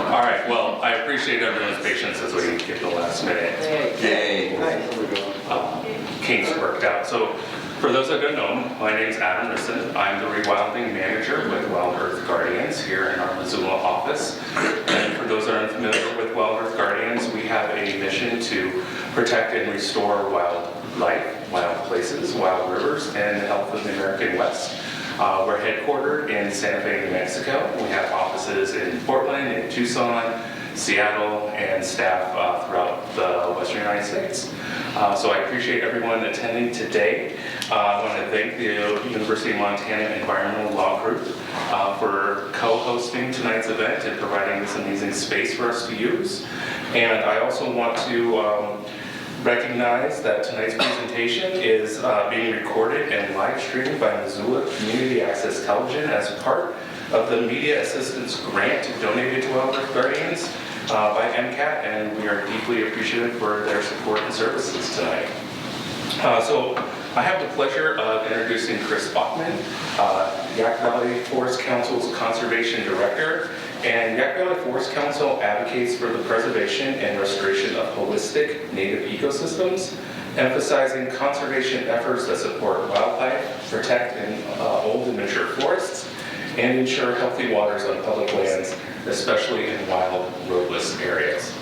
All right, well, I appreciate everyone's patience as we get the last minute. Yay. Kinks worked out. So for those that don't know, my name's Adam Risson. I'm the rewilding manager with Wild Earth Guardians here in our Missoula office. And for those that aren't familiar with Wild Earth Guardians, we have a mission to protect and restore wildlife, wild places, wild rivers, and the health of the American West. We're headquartered in Santa Fe, New Mexico. We have offices in Portland, in Tucson, Seattle, and staff throughout the Western United States. So I appreciate everyone attending today. I want to thank the University of Montana Environmental Law Group for co-hosting tonight's event and providing this amazing space for us to use. And I also want to recognize that tonight's presentation is being recorded and live streamed by Missoula Community Access Television as part of the Media Assistance Grant donated to Wild Earth Guardians by MCAT, and we are deeply appreciative for their support and services tonight. So I have the pleasure of introducing Chris Bachman, Yaak Valley Forest Council's Conservation Director. And Yaak Valley Forest Council advocates for the preservation and restoration of holistic native ecosystems, emphasizing conservation efforts that support wildlife, protect old and mature forests, and ensure healthy waters on public lands, especially in wild, roadless areas.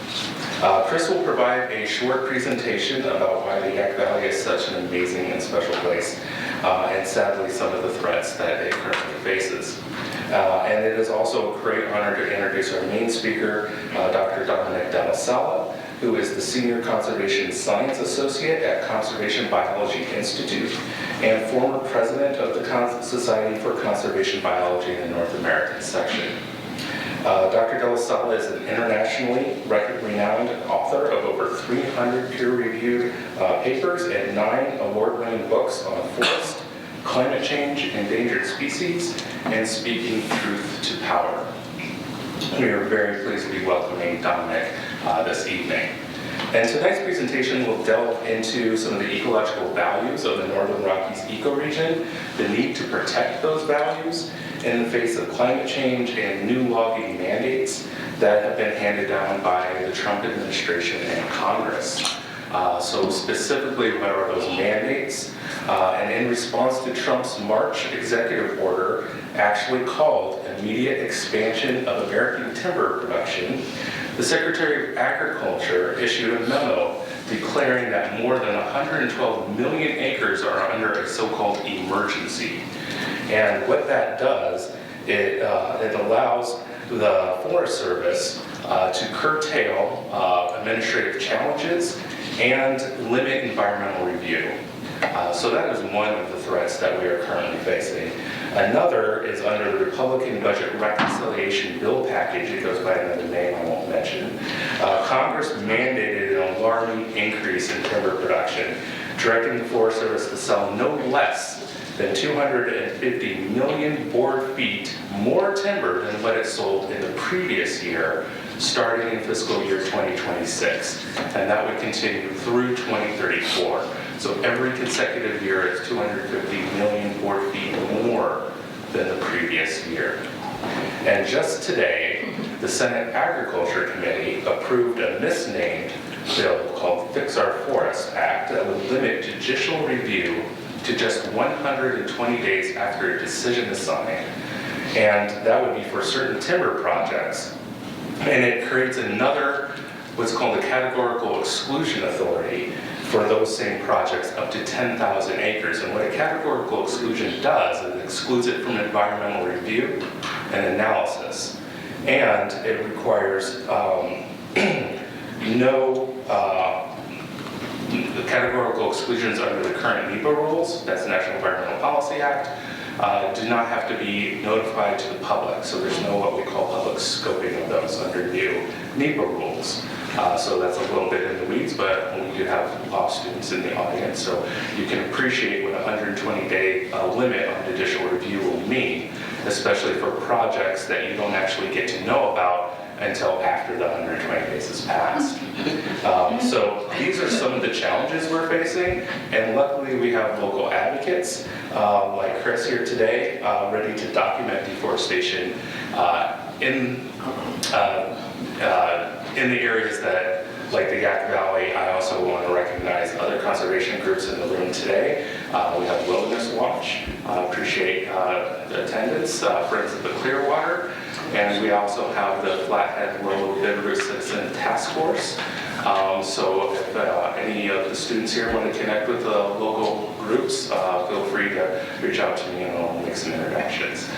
Chris will provide a short presentation about why the Yaak Valley is such an amazing and special place, and sadly some of the threats that it currently faces. And it is also a great honor to introduce our main speaker, Dr. Dominick DellaSala, who is the Senior Conservation Science Associate at Conservation Biology Institute and former president of the Society for Conservation Biology in the North American section. Dr. DellaSala is an internationally renowned author of over 300 peer-reviewed papers and 9 award-winning books on forest, climate change, endangered species, and speaking truth to power. We are very pleased to be welcoming Dominick this evening. And tonight's presentation will delve into some of the ecological values of the Northern Rockies Ecoregion, the need to protect those values in the face of climate change and new logging mandates that have been handed down by the Trump administration and Congress. So specifically, what are those mandates? And in response to Trump's March executive order, actually called immediate expansion of American timber production, the Secretary of Agriculture issued a memo declaring that more than 112 million acres are under a so-called emergency. And what that does, it allows the Forest Service to curtail administrative challenges and limit environmental review. So that is one of the threats that we are currently facing. Another is under the Republican Budget Reconciliation Bill package. It goes by another name I won't mention. Congress mandated an alarming increase in timber production, directing the Forest Service to sell no less than 250 million board feet more timber than what it sold in the previous year, starting in fiscal year 2026. And that would continue through 2034. So every consecutive year it's 250 million board feet more than the previous year. And just today, the Senate Agriculture Committee approved a misnamed bill called Fix Our Forest Act that would limit judicial review to just 120 days after a decision is signed. And that would be for certain timber projects. And it creates another, what's called a categorical exclusion authority for those same projects up to 10,000 acres. And what a categorical exclusion does is it excludes it from environmental review and analysis. And it requires the categorical exclusions under the current NEPA rules, that's the National Environmental Policy Act, do not have to be notified to the public. So there's no what we call public scoping of those under new NEPA rules. So that's a little bit in the weeds, but we do have law students in the audience, so you can appreciate what a 120-day limit on judicial review will mean, especially for projects that you don't actually get to know about until after the 120 days has passed. So these are some of the challenges we're facing, and luckily we have local advocates like Chris here today, ready to document deforestation in in the areas that, like the Yaak Valley, I also want to recognize other conservation groups in the room today. We have Wilderness Watch, appreciate the attendance, Friends of the Clearwater, and we also have the Flathead Rural Bitter Citizen Task Force. So if any of the students here want to connect with the local groups, feel free to reach out to me and I'll make some introductions.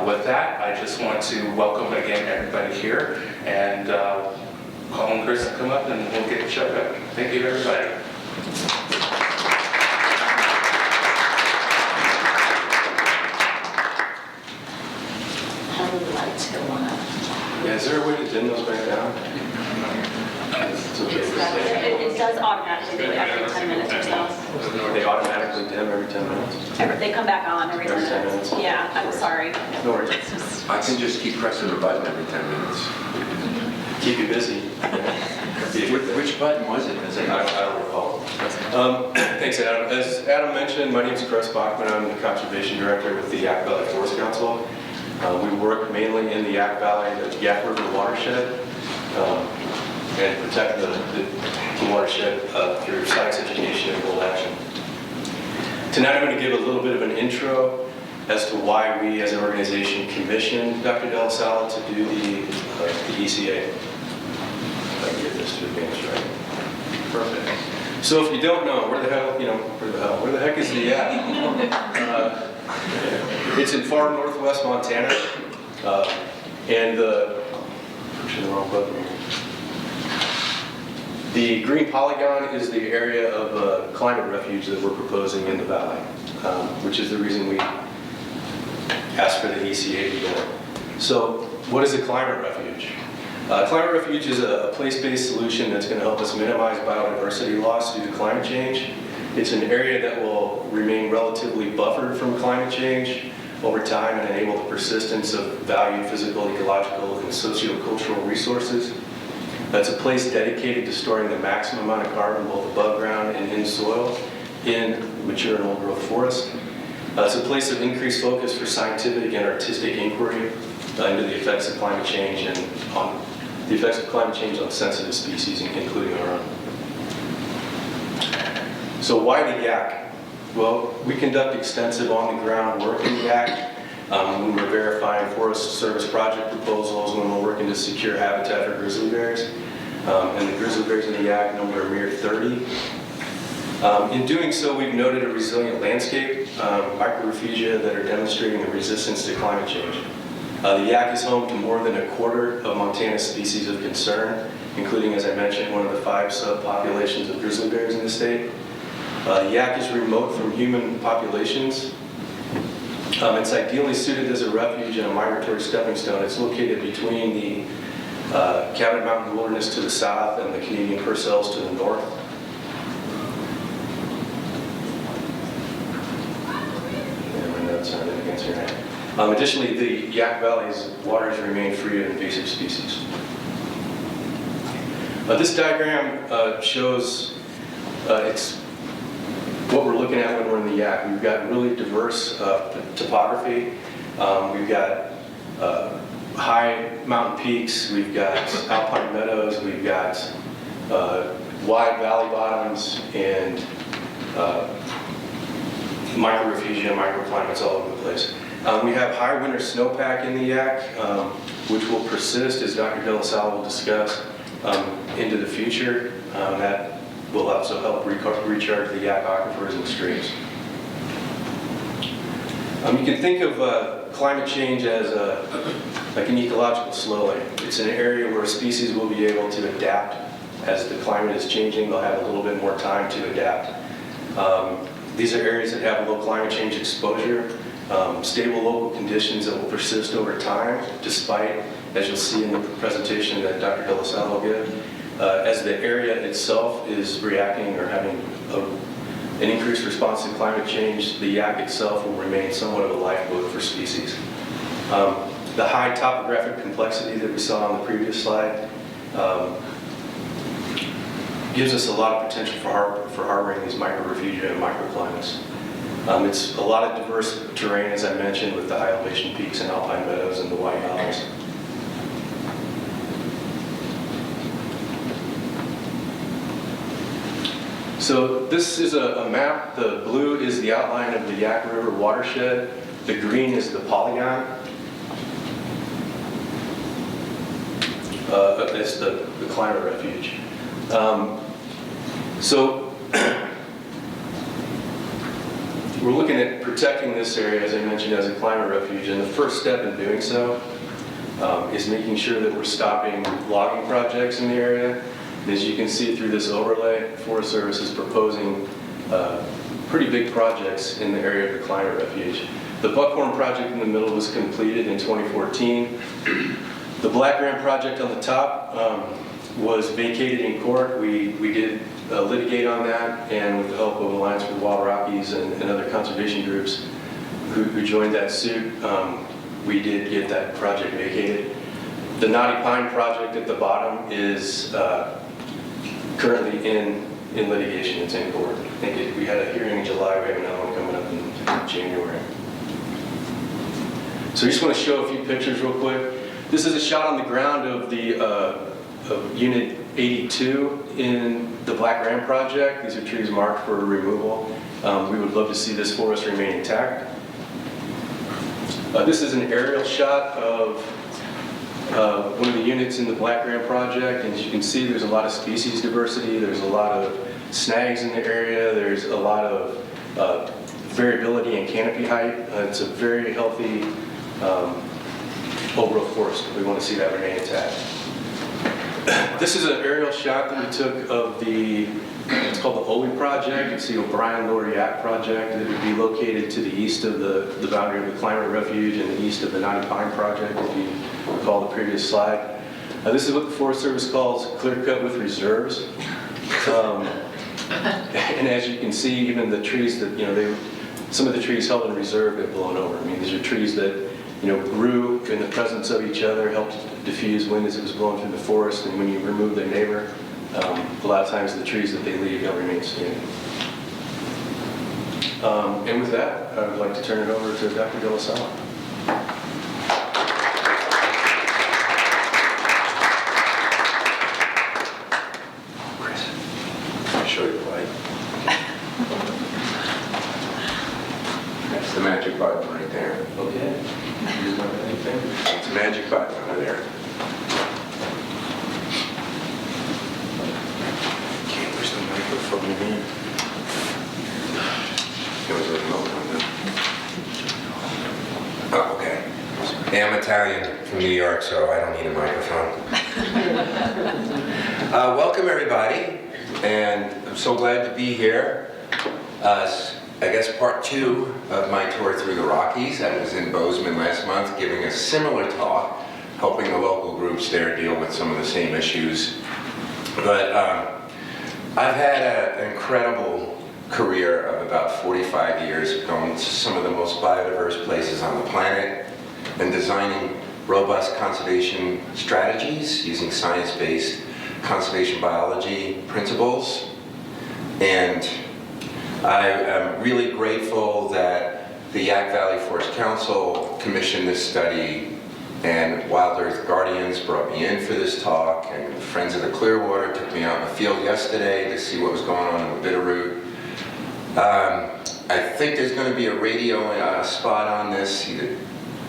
With that, I just want to welcome again everybody here and call on Chris to come up and we'll get the show going. Thank you, everybody. How would the lights go on? Yeah, is there a way to dim those back down? It's okay to say. It does automatically do it every 10 minutes or so. They automatically dim every 10 minutes? They come back on every 10 10 minutes. minutes? Yeah, I'm sorry. No worries. I can just keep pressing the button every 10 minutes. Keep you busy. Which button was it? I don't recall. Thanks, Adam. As Adam mentioned, my name is Chris Bachman. I'm the Conservation Director with the Yaak Valley Forest Council. We work mainly in the Yaak Valley, the Yaak River Watershed, and protect the watershed through science education and bold action. Tonight I'm going to give a little bit of an intro as to why we as an organization commissioned Dr. DellaSala to do the ECA. If I can get this to advance right. Perfect. So if you don't know, where the heck is the Yaak? It's in far northwest Montana, and pushing the wrong button here. The green polygon is the area of climate refuge that we're proposing in the valley, which is the reason we asked for the ECA to go. So what is a climate refuge? Climate refuge is a place-based solution that's going to help us minimize biodiversity loss due to climate change. It's an area that will remain relatively buffered from climate change over time and enable the persistence of valued physical, ecological, and sociocultural resources. It's a place dedicated to storing the maximum amount of carbon both above ground and in soil in mature and old growth forest. It's a place of increased focus for scientific and artistic inquiry into the effects of climate change and on the effects of climate change on sensitive species, including our own. So why the Yaak? Well, we conduct extensive on-the-ground work in the Yaak when we're verifying Forest Service project proposals, when we're working to secure habitat for grizzly bears. And the grizzly bears in the Yaak number a mere 30. In doing so, we've noted a resilient landscape, microrefugia that are demonstrating a resistance to climate change. The Yaak is home to more than a quarter of Montana's species of concern, including, as I mentioned, one of the 5 subpopulations of grizzly bears in the state. The Yaak is remote from human populations. It's ideally suited as a refuge and a migratory stepping stone. It's located between the Cabinet Mountain Wilderness to the south and the Canadian Purcells to the north. And my notes aren't in against here. Additionally, the Yaak Valley's waters remain free of invasive species. This diagram shows it's what we're looking at when we're in the Yaak. We've got really diverse topography. We've got high mountain peaks. We've got alpine meadows. We've got wide valley bottoms and microrefugia, microclimates all over the place. We have high winter snowpack in the Yaak, which will persist, as Dr. DellaSala will discuss, into the future. That will also help recharge the Yaak aquifers and streams. You can think of climate change as like an ecological slow lane. It's an area where species will be able to adapt as the climate is changing. They'll have a little bit more time to adapt. These are areas that have low climate change exposure, stable local conditions that will persist over time, despite, as you'll see in the presentation that Dr. DellaSala will give, as the area itself is reacting or having an increased response to climate change, the Yaak itself will remain somewhat of a lifeboat for species. The high topographic complexity that we saw on the previous slide gives us a lot of potential for harboring these microrefugia and microclimates. It's a lot of diverse terrain, as I mentioned, with the high elevation peaks and alpine meadows and the wide valleys. So this is a map. The blue is the outline of the Yaak River Watershed. The green is the polygon. It's the climate refuge. So we're looking at protecting this area, as I mentioned, as a climate refuge. And the first step in doing so is making sure that we're stopping logging projects in the area. And as you can see through this overlay, Forest Service is proposing pretty big projects in the area of the climate refuge. The Buckhorn project in the middle was completed in 2014. The Black Ram project on the top was vacated in court. We did litigate on that, and with the help of Alliance for the Wild Rockies and other conservation groups who joined that suit, we did get that project vacated. The Knotty Pine project at the bottom is currently in litigation. It's in court. I think we had a hearing in July. We have another one coming up in January. So I just want to show a few pictures real quick. This is a shot on the ground of the of Unit 82 in the Black Ram project. These are trees marked for removal. We would love to see this forest remain intact. This is an aerial shot of one of the units in the Black Ram project, and as you can see, there's a lot of species diversity. There's a lot of snags in the area. There's a lot of variability in canopy height. It's a very healthy old growth forest. We want to see that remain intact. This is an aerial shot that we took of it's called the OLI project. It's the O'Brien Lower Yaak project. It would be located to the east of the boundary of the climate refuge and the east of the Knotty Pine project, if you recall the previous slide. This is what the Forest Service calls clear cut with reserves. And as you can see, even the trees that, some of the trees held in reserve get blown over. I mean, these are trees that, grew in the presence of each other, helped diffuse wind as it was blowing through the forest, and when you remove their neighbor, a lot of times the trees that they leave don't remain standing. And with that, I would like to turn it over to Dr. DellaSala. Chris, I'll show you the light. That's the magic button right there. Okay. It's a magic button over there. Okay, where's the microphone again? There was a remote on there. Oh, okay. Hey, I'm Italian from New York, so I don't need a microphone. Welcome, everybody, and I'm so glad to be here. I guess part 2 of my tour through the Rockies. I was in Bozeman last month giving a similar talk, helping the local groups there deal with some of the same issues. But I've had an incredible career of about 45 years going to some of the most biodiverse places on the planet and designing robust conservation strategies using science-based conservation biology principles. And I am really grateful that the Yaak Valley Forest Council commissioned this study, and Wild Earth Guardians brought me in for this talk, and Friends of the Clearwater took me out in the field yesterday to see what was going on in the Bitterroot. I think there's going to be a radio spot on this either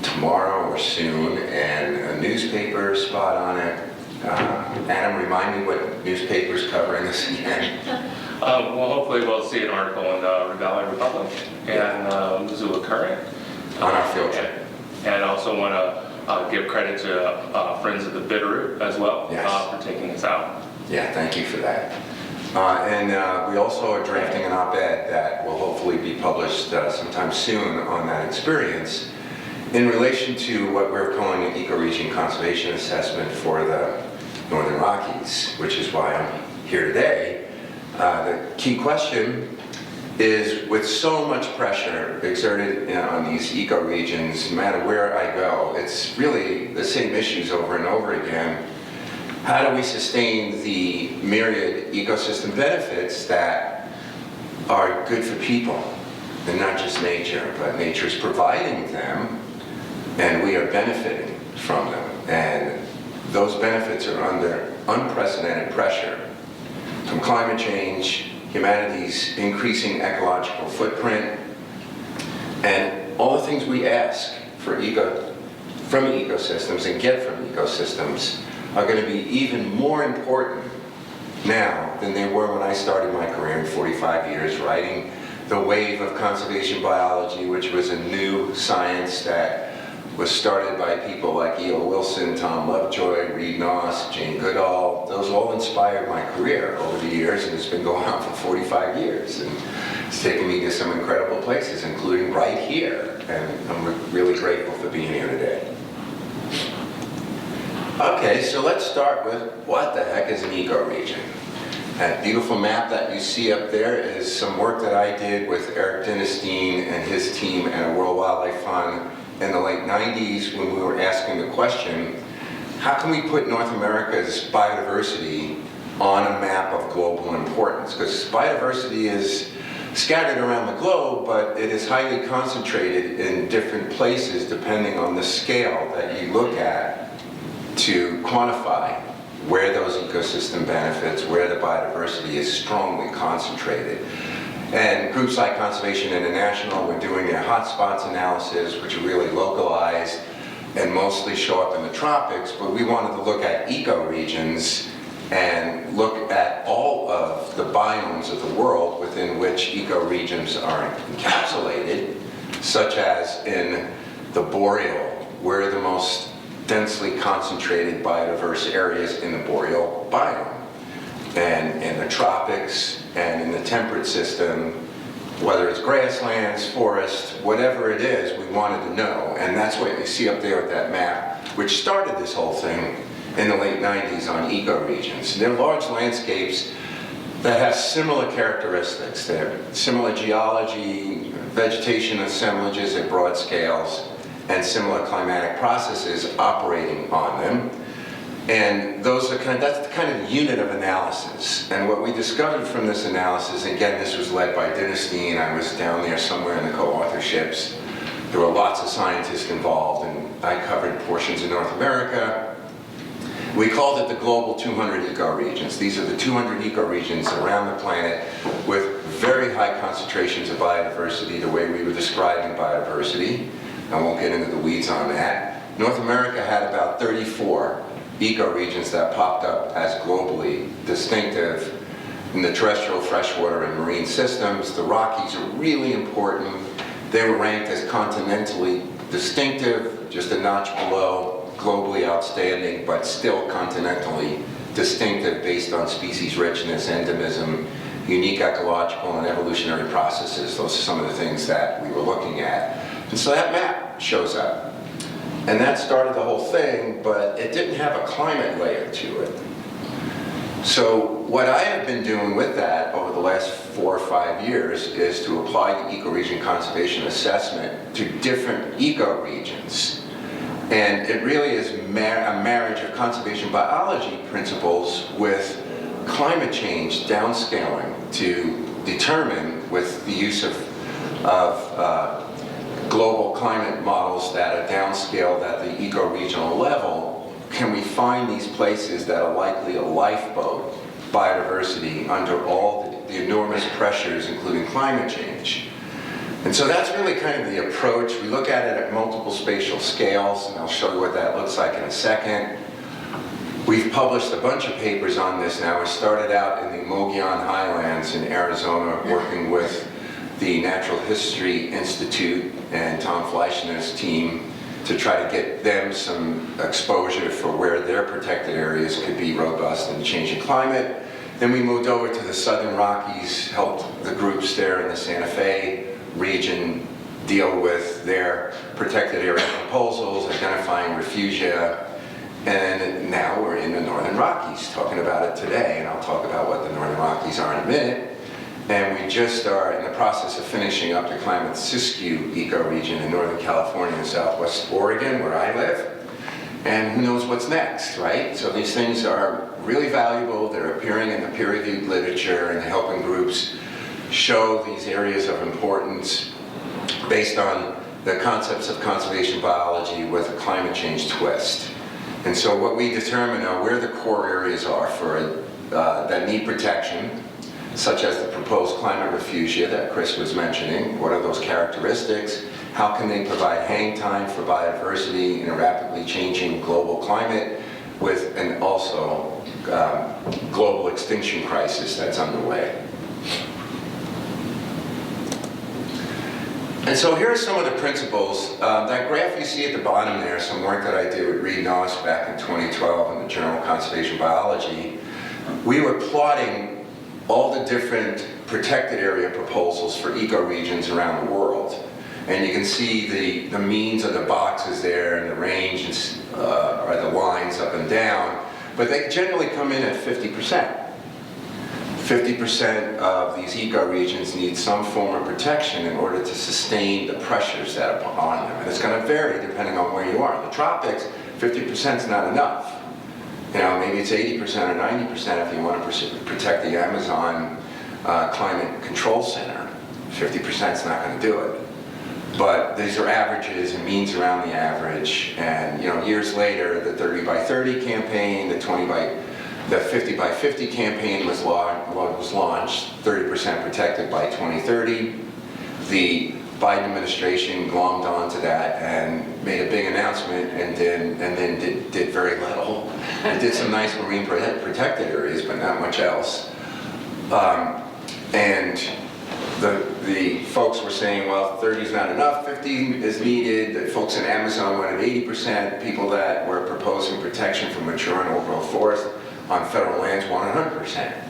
tomorrow or soon, and a newspaper spot on it. Adam, remind me what newspaper's covering this again. Well, hopefully we'll see an article in the Valley Republic and Missoula Current. On our field trip. And I also want to give credit to Friends of the Bitterroot as well. Yes. For taking us out. Yeah, thank you for that. And we also are drafting an op-ed that will hopefully be published sometime soon on that experience in relation to what we're calling an ecoregion conservation assessment for the Northern Rockies, which is why I'm here today. The key question is, with so much pressure exerted on these ecoregions, no matter where I go, it's really the same issues over and over again. How do we sustain the myriad ecosystem benefits that are good for people, and not just nature, but nature's providing them, and we are benefiting from them. And those benefits are under unprecedented pressure from climate change, humanity's increasing ecological footprint, and all the things we ask from ecosystems and get from ecosystems are going to be even more important now than they were when I started my career in 45 years writing the wave of conservation biology, which was a new science that was started by people like E.O. Wilson, Tom Lovejoy, Reed Noss, Jane Goodall. Those all inspired my career over the years, and it's been going on for 45 years. And it's taken me to some incredible places, including right here. And I'm really grateful for being here today. Okay, so let's start with what the heck is an ecoregion? That beautiful map that you see up there is some work that I did with Eric Dinestein and his team at World Wildlife Fund in the late 90s when we were asking the question, how can we put North America's biodiversity on a map of global importance? Because biodiversity is scattered around the globe, but it is highly concentrated in different places depending on the scale that you look at to quantify where those ecosystem benefits, where the biodiversity is strongly concentrated. And groups like Conservation International were doing their hotspots analysis, which are really localized and mostly show up in the tropics, but we wanted to look at ecoregions and look at all of the biomes of the world within which ecoregions are encapsulated, such as in the boreal, where the most densely concentrated biodiverse areas in the boreal biome. And in the tropics and in the temperate system, whether it's grasslands, forests, whatever it is, we wanted to know. And that's what you see up there with that map, which started this whole thing in the late 90s on ecoregions. They're large landscapes that have similar characteristics. They're similar geology, vegetation assemblages at broad scales, and similar climatic processes operating on them. And those are that's the kind of unit of analysis. And what we discovered from this analysis, again, this was led by Dinestein. I was down there somewhere in the co-authorships. There were lots of scientists involved, and I covered portions of North America. We called it the Global 200 Ecoregions. These are the 200 ecoregions around the planet with very high concentrations of biodiversity, the way we were describing biodiversity. I won't get into the weeds on that. North America had about 34 ecoregions that popped up as globally distinctive in the terrestrial, freshwater, and marine systems. The Rockies are really important. They were ranked as continentally distinctive, just a notch below, globally outstanding, but still continentally distinctive based on species richness, endemism, unique ecological and evolutionary processes. Those are some of the things that we were looking at. And so that map shows up. And that started the whole thing, but it didn't have a climate layer to it. So what I have been doing with that over the last 4 or 5 years is to apply the ecoregion conservation assessment to different ecoregions. And it really is a marriage of conservation biology principles with climate change downscaling to determine, with the use of global climate models that are downscaled at the ecoregional level, can we find these places that are likely a lifeboat biodiversity under all the enormous pressures, including climate change. And so that's really kind of the approach. We look at it at multiple spatial scales, and I'll show you what that looks like in a second. We've published a bunch of papers on this now. We started out in the Mogollon Highlands in Arizona, working with the Natural History Institute and Tom Fleischner's team to try to get them some exposure for where their protected areas could be robust in changing climate. Then we moved over to the Southern Rockies, helped the groups there in the Santa Fe region deal with their protected area proposals, identifying refugia, and now we're in the Northern Rockies, talking about it today, and I'll talk about what the Northern Rockies are in a minute. And we just are in the process of finishing up the Klamath-Siskiyou ecoregion in Northern California and Southwest Oregon, where I live. And who knows what's next, right? So these things are really valuable. They're appearing in the peer-reviewed literature and helping groups show these areas of importance based on the concepts of conservation biology with a climate change twist. And so what we determine are where the core areas are for that need protection. such as the proposed climate refugia that Chris was mentioning. What are those characteristics? How can they provide hang time for biodiversity in a rapidly changing global climate with an also global extinction crisis that's underway? And so here are some of the principles. That graph you see at the bottom there, some work that I did with Reed Noss back in 2012 in the Journal of Conservation Biology. We were plotting all the different protected area proposals for ecoregions around the world. And you can see the means of the boxes there and the range are the lines up and down. But they generally come in at 50%. 50% of these ecoregions need some form of protection in order to sustain the pressures that are on them. And it's going to vary depending on where you are. In the tropics, 50% is not enough. You know, maybe it's 80% or 90% if you want to protect the Amazon Climate Control Center. 50% is not going to do it. But these are averages and means around the average. And you know, years later, the 30 by 30 campaign, the 50 by 50 campaign was launched, 30% protected by 2030. The Biden administration glommed onto that and made a big announcement and then did very little. It did some nice marine protected areas, but not much else. And the folks were saying, well, 30 is not enough, 50 is needed. The folks in Amazon wanted 80%. People that were proposing protection for mature and old-growth forest on federal lands want 100%.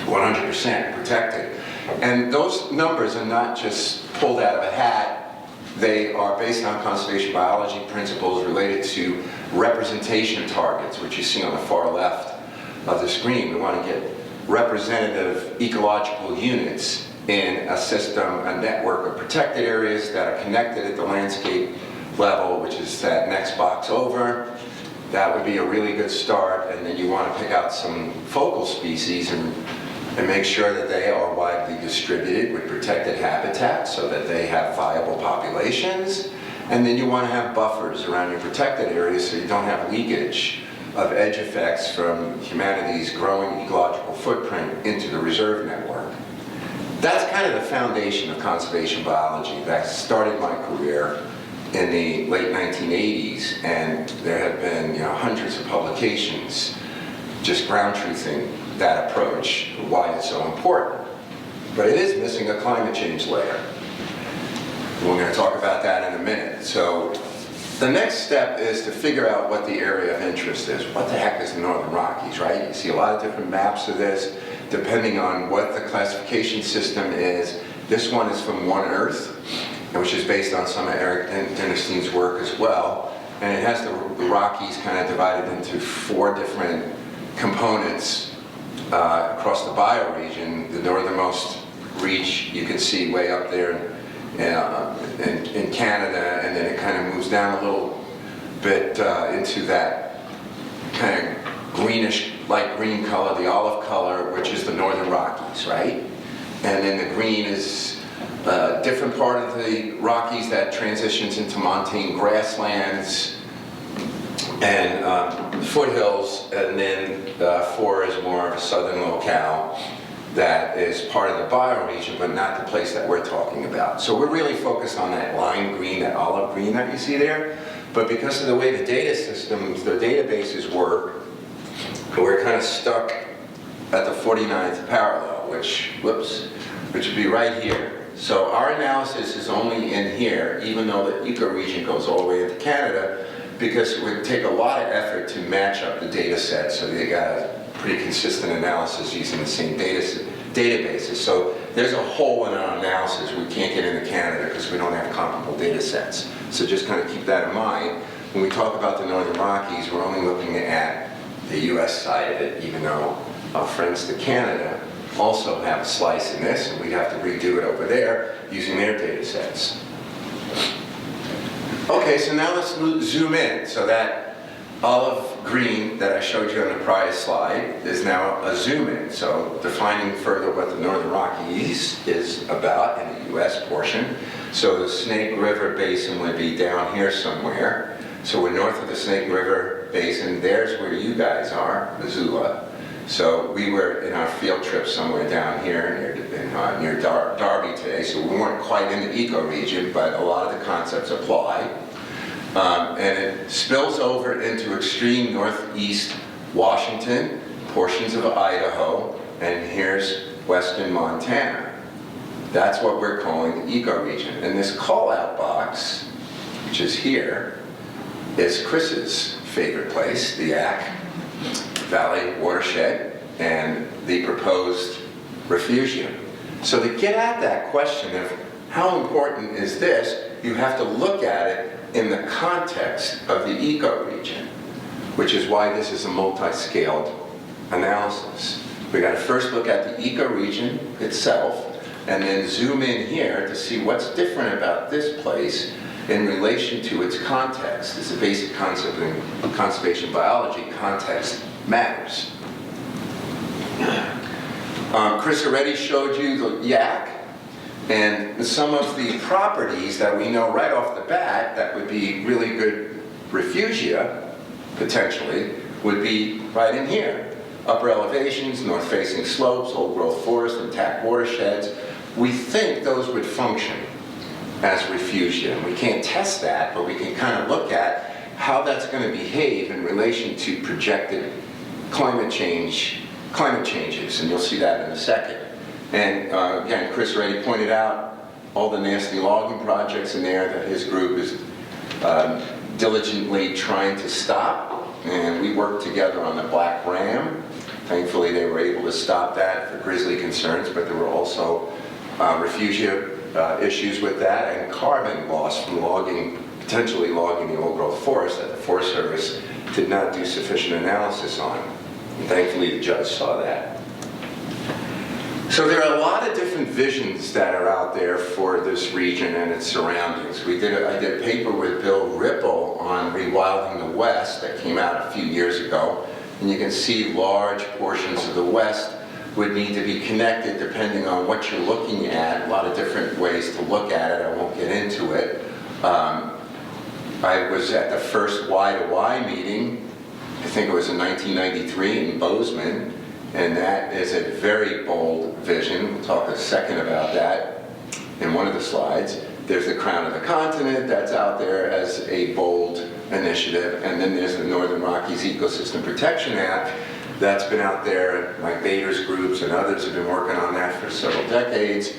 100% protected. And those numbers are not just pulled out of a hat. They are based on conservation biology principles related to representation targets, which you see on the far left of the screen. We want to get representative ecological units in a system, a network of protected areas that are connected at the landscape level, which is that next box over. That would be a really good start, and then you want to pick out some focal species and make sure that they are widely distributed with protected habitat so that they have viable populations. And then you want to have buffers around your protected areas so you don't have leakage of edge effects from humanity's growing ecological footprint into the reserve network. That's kind of the foundation of conservation biology that started my career in the late 1980s, and there have been hundreds of publications just ground truthing that approach, why it's so important. But it is missing a climate change layer. We're going to talk about that in a minute. So the next step is to figure out what the area of interest is. What the heck is the Northern Rockies, right? You see a lot of different maps of this, depending on what the classification system is. This one is from One Earth, which is based on some of Eric Dennerstein's work as well. And it has the Rockies kind of divided into 4 different components across the bioregion. The northernmost reach you can see way up there in Canada, and then it kind of moves down a little bit into that kind of greenish, light green color, the olive color, which is the Northern Rockies, right? And then the green is a different part of the Rockies that transitions into montane grasslands and foothills, and then 4 is more of a southern locale that is part of the bioregion, but not the place that we're talking about. So we're really focused on that lime green, that olive green that you see there. But because of the way the data systems, the databases work, we're kind of stuck at the 49th parallel, which would be right here. So our analysis is only in here, even though the ecoregion goes all the way into Canada, because it would take a lot of effort to match up the data sets so they got a pretty consistent analysis using the same databases. So there's a hole in our analysis. We can't get into Canada because we don't have comparable data sets. So just kind of keep that in mind. When we talk about the Northern Rockies, we're only looking at the US side of it, even though our friends to Canada also have a slice in this, and we'd have to redo it over there using their data sets. Okay, so now let's zoom in. So that olive green that I showed you on the prior slide is now a zoom in. So defining further what the Northern Rockies is about in the US portion. So the Snake River Basin would be down here somewhere. So we're north of the Snake River Basin. There's where you guys are, Missoula. So we were in our field trip somewhere down here near Darby today, so we weren't quite in the ecoregion, but a lot of the concepts apply. And it spills over into extreme northeast Washington, portions of Idaho, and here's western Montana. That's what we're calling the ecoregion. And this call-out box, which is here, is Chris's favorite place, the Yaak Valley Watershed, and the proposed refugium. So to get at that question of how important is this, you have to look at it in the context of the ecoregion, which is why this is a multi-scaled analysis. We got to first look at the ecoregion itself, and then zoom in here to see what's different about this place in relation to its context. It's a basic concept in conservation biology: context matters. Chris already showed you the Yaak, and some of the properties that we know right off the bat that would be really good refugia, potentially, would be right in here. Upper elevations, north-facing slopes, old-growth forest, intact watersheds. We think those would function as refugia. We can't test that, but we can kind of look at how that's going to behave in relation to projected climate changes, and you'll see that in a second. And again, Chris already pointed out all the nasty logging projects in there that his group is diligently trying to stop, and we worked together on the Black Ram. Thankfully, they were able to stop that for grizzly concerns, but there were also refugia issues with that, and carbon loss from potentially logging the old-growth forest that the Forest Service did not do sufficient analysis on. And thankfully, the judge saw that. So there are a lot of different visions that are out there for this region and its surroundings. I did a paper with Bill Ripple on rewilding the West that came out a few years ago, and you can see large portions of the West would need to be connected depending on what you're looking at. A lot of different ways to look at it. I won't get into it. I was at the first Y2Y meeting, I think it was in 1993 in Bozeman, and that is a very bold vision. We'll talk a second about that in one of the slides. There's the Crown of the Continent that's out there as a bold initiative, and then there's the Northern Rockies Ecosystem Protection Act that's been out there. Like Bader's groups and others have been working on that for several decades.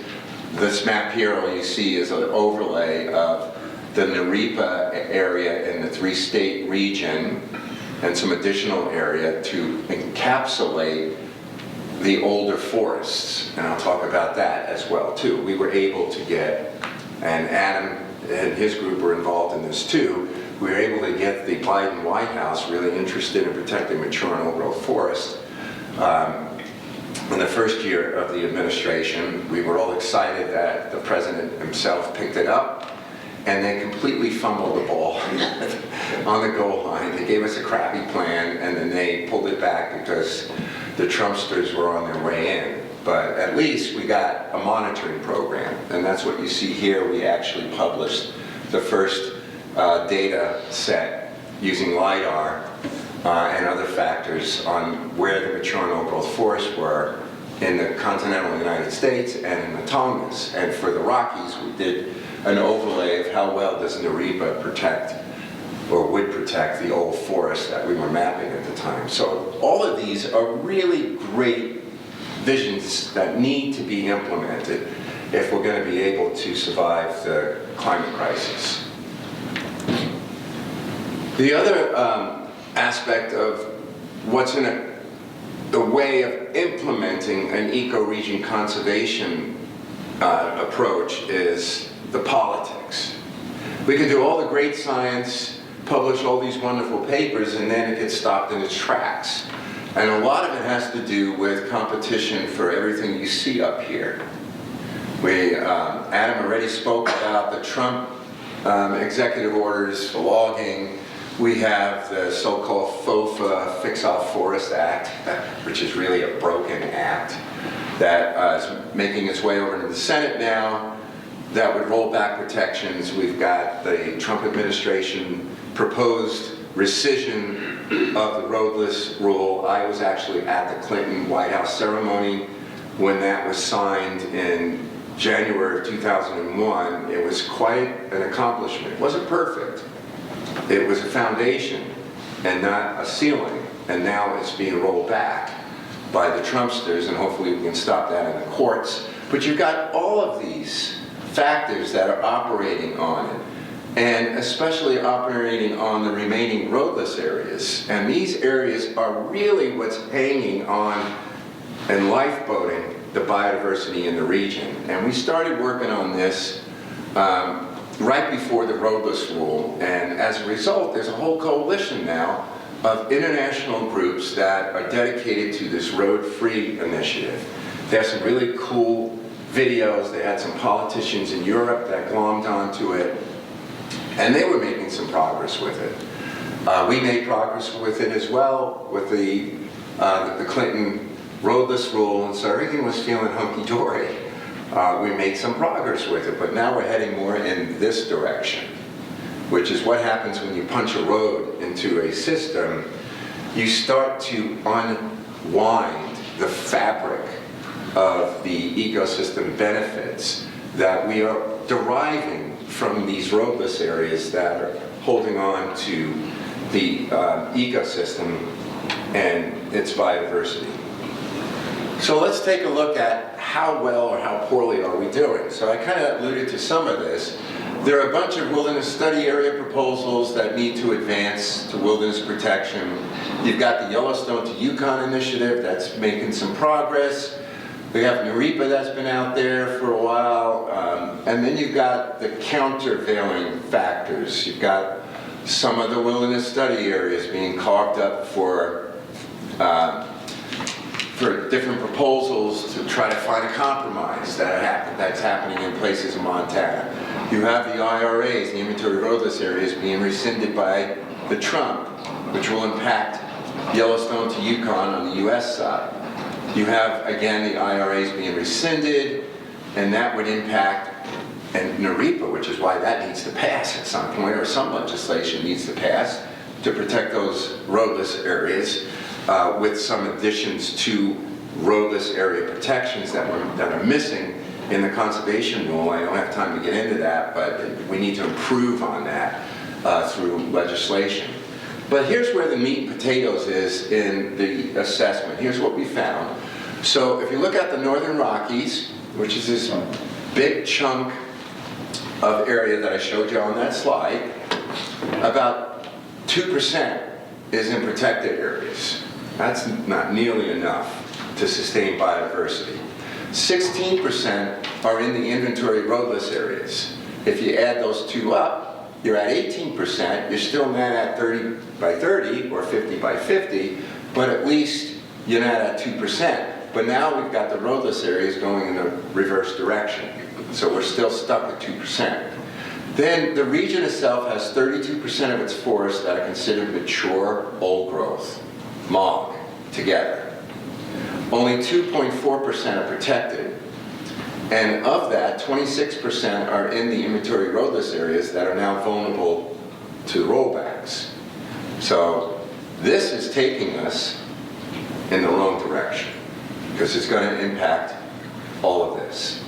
This map here, all you see is an overlay of the Narepa area in the three-state region and some additional area to encapsulate the older forests, and I'll talk about that as well too. We were able to get, and Adam and his group were involved in this too, we were able to get the Biden White House really interested in protecting mature and old-growth forest. In the first year of the administration, we were all excited that the president himself picked it up, and they completely fumbled the ball on the goal line. They gave us a crappy plan, and then they pulled it back because the Trumpsters were on their way in. But at least we got a monitoring program, and that's what you see here. We actually published the first data set using LiDAR and other factors on where the mature and old-growth forests were in the continental United States and in the Tongass. And for the Rockies, we did an overlay of how well does Narepa protect or would protect the old forest that we were mapping at the time. So all of these are really great visions that need to be implemented if we're going to be able to survive the climate crisis. The other aspect of what's in the way of implementing an ecoregion conservation approach is the politics. We can do all the great science, publish all these wonderful papers, and then it gets stopped in its tracks. And a lot of it has to do with competition for everything you see up here. Adam already spoke about the Trump executive orders for logging. We have the so-called FOFA, Fix Our Forest Act, which is really a broken act that is making its way over to the Senate now. That would roll back protections. We've got the Trump administration proposed rescission of the roadless rule. I was actually at the Clinton White House ceremony when that was signed in January of 2001. It was quite an accomplishment. It wasn't perfect. It was a foundation and not a ceiling. And now it's being rolled back by the Trumpsters, and hopefully we can stop that in the courts. But you've got all of these factors that are operating on it, and especially operating on the remaining roadless areas. And these areas are really what's hanging on and lifeboating the biodiversity in the region. And we started working on this right before the roadless rule, and as a result, there's a whole coalition now of international groups that are dedicated to this road-free initiative. They have some really cool videos. They had some politicians in Europe that glommed onto it, and they were making some progress with it. We made progress with it as well with the Clinton roadless rule, and so everything was feeling hunky-dory. We made some progress with it, but now we're heading more in this direction, which is what happens when you punch a road into a system. You start to unwind the fabric of the ecosystem benefits that we are deriving from these roadless areas that are holding on to the ecosystem and its biodiversity. So let's take a look at how well or how poorly are we doing. So I kind of alluded to some of this. There are a bunch of wilderness study area proposals that need to advance to wilderness protection. You've got the Yellowstone to Yukon initiative that's making some progress. We have NARIPA that's been out there for a while. And then you've got the countervailing factors. You've got some of the wilderness study areas being carved up for different proposals to try to find a compromise that's happening in places in Montana. You have the IRAs, the inventory roadless areas, being rescinded by the Trump, which will impact Yellowstone to Yukon on the US side. You have, again, the IRAs being rescinded, and that would impact, and NARIPA, which is why that needs to pass at some point, or some legislation needs to pass to protect those roadless areas, with some additions to roadless area protections that are missing in the conservation rule. I don't have time to get into that, but we need to improve on that through legislation. But here's where the meat and potatoes is in the assessment. Here's what we found. So if you look at the Northern Rockies, which is this big chunk of area that I showed you on that slide, about 2% is in protected areas. That's not nearly enough to sustain biodiversity. 16% are in the inventory roadless areas. If you add those two up, you're at 18%. You're still not at 30 by 30 or 50 by 50, but at least you're not at 2%. But now we've got the roadless areas going in the reverse direction. So we're still stuck at 2%. Then the region itself has 32% of its forests that are considered mature old growth, MOG, together. Only 2.4% are protected. And of that, 26% are in the inventory roadless areas that are now vulnerable to rollbacks. So this is taking us in the wrong direction, because it's going to impact all of this.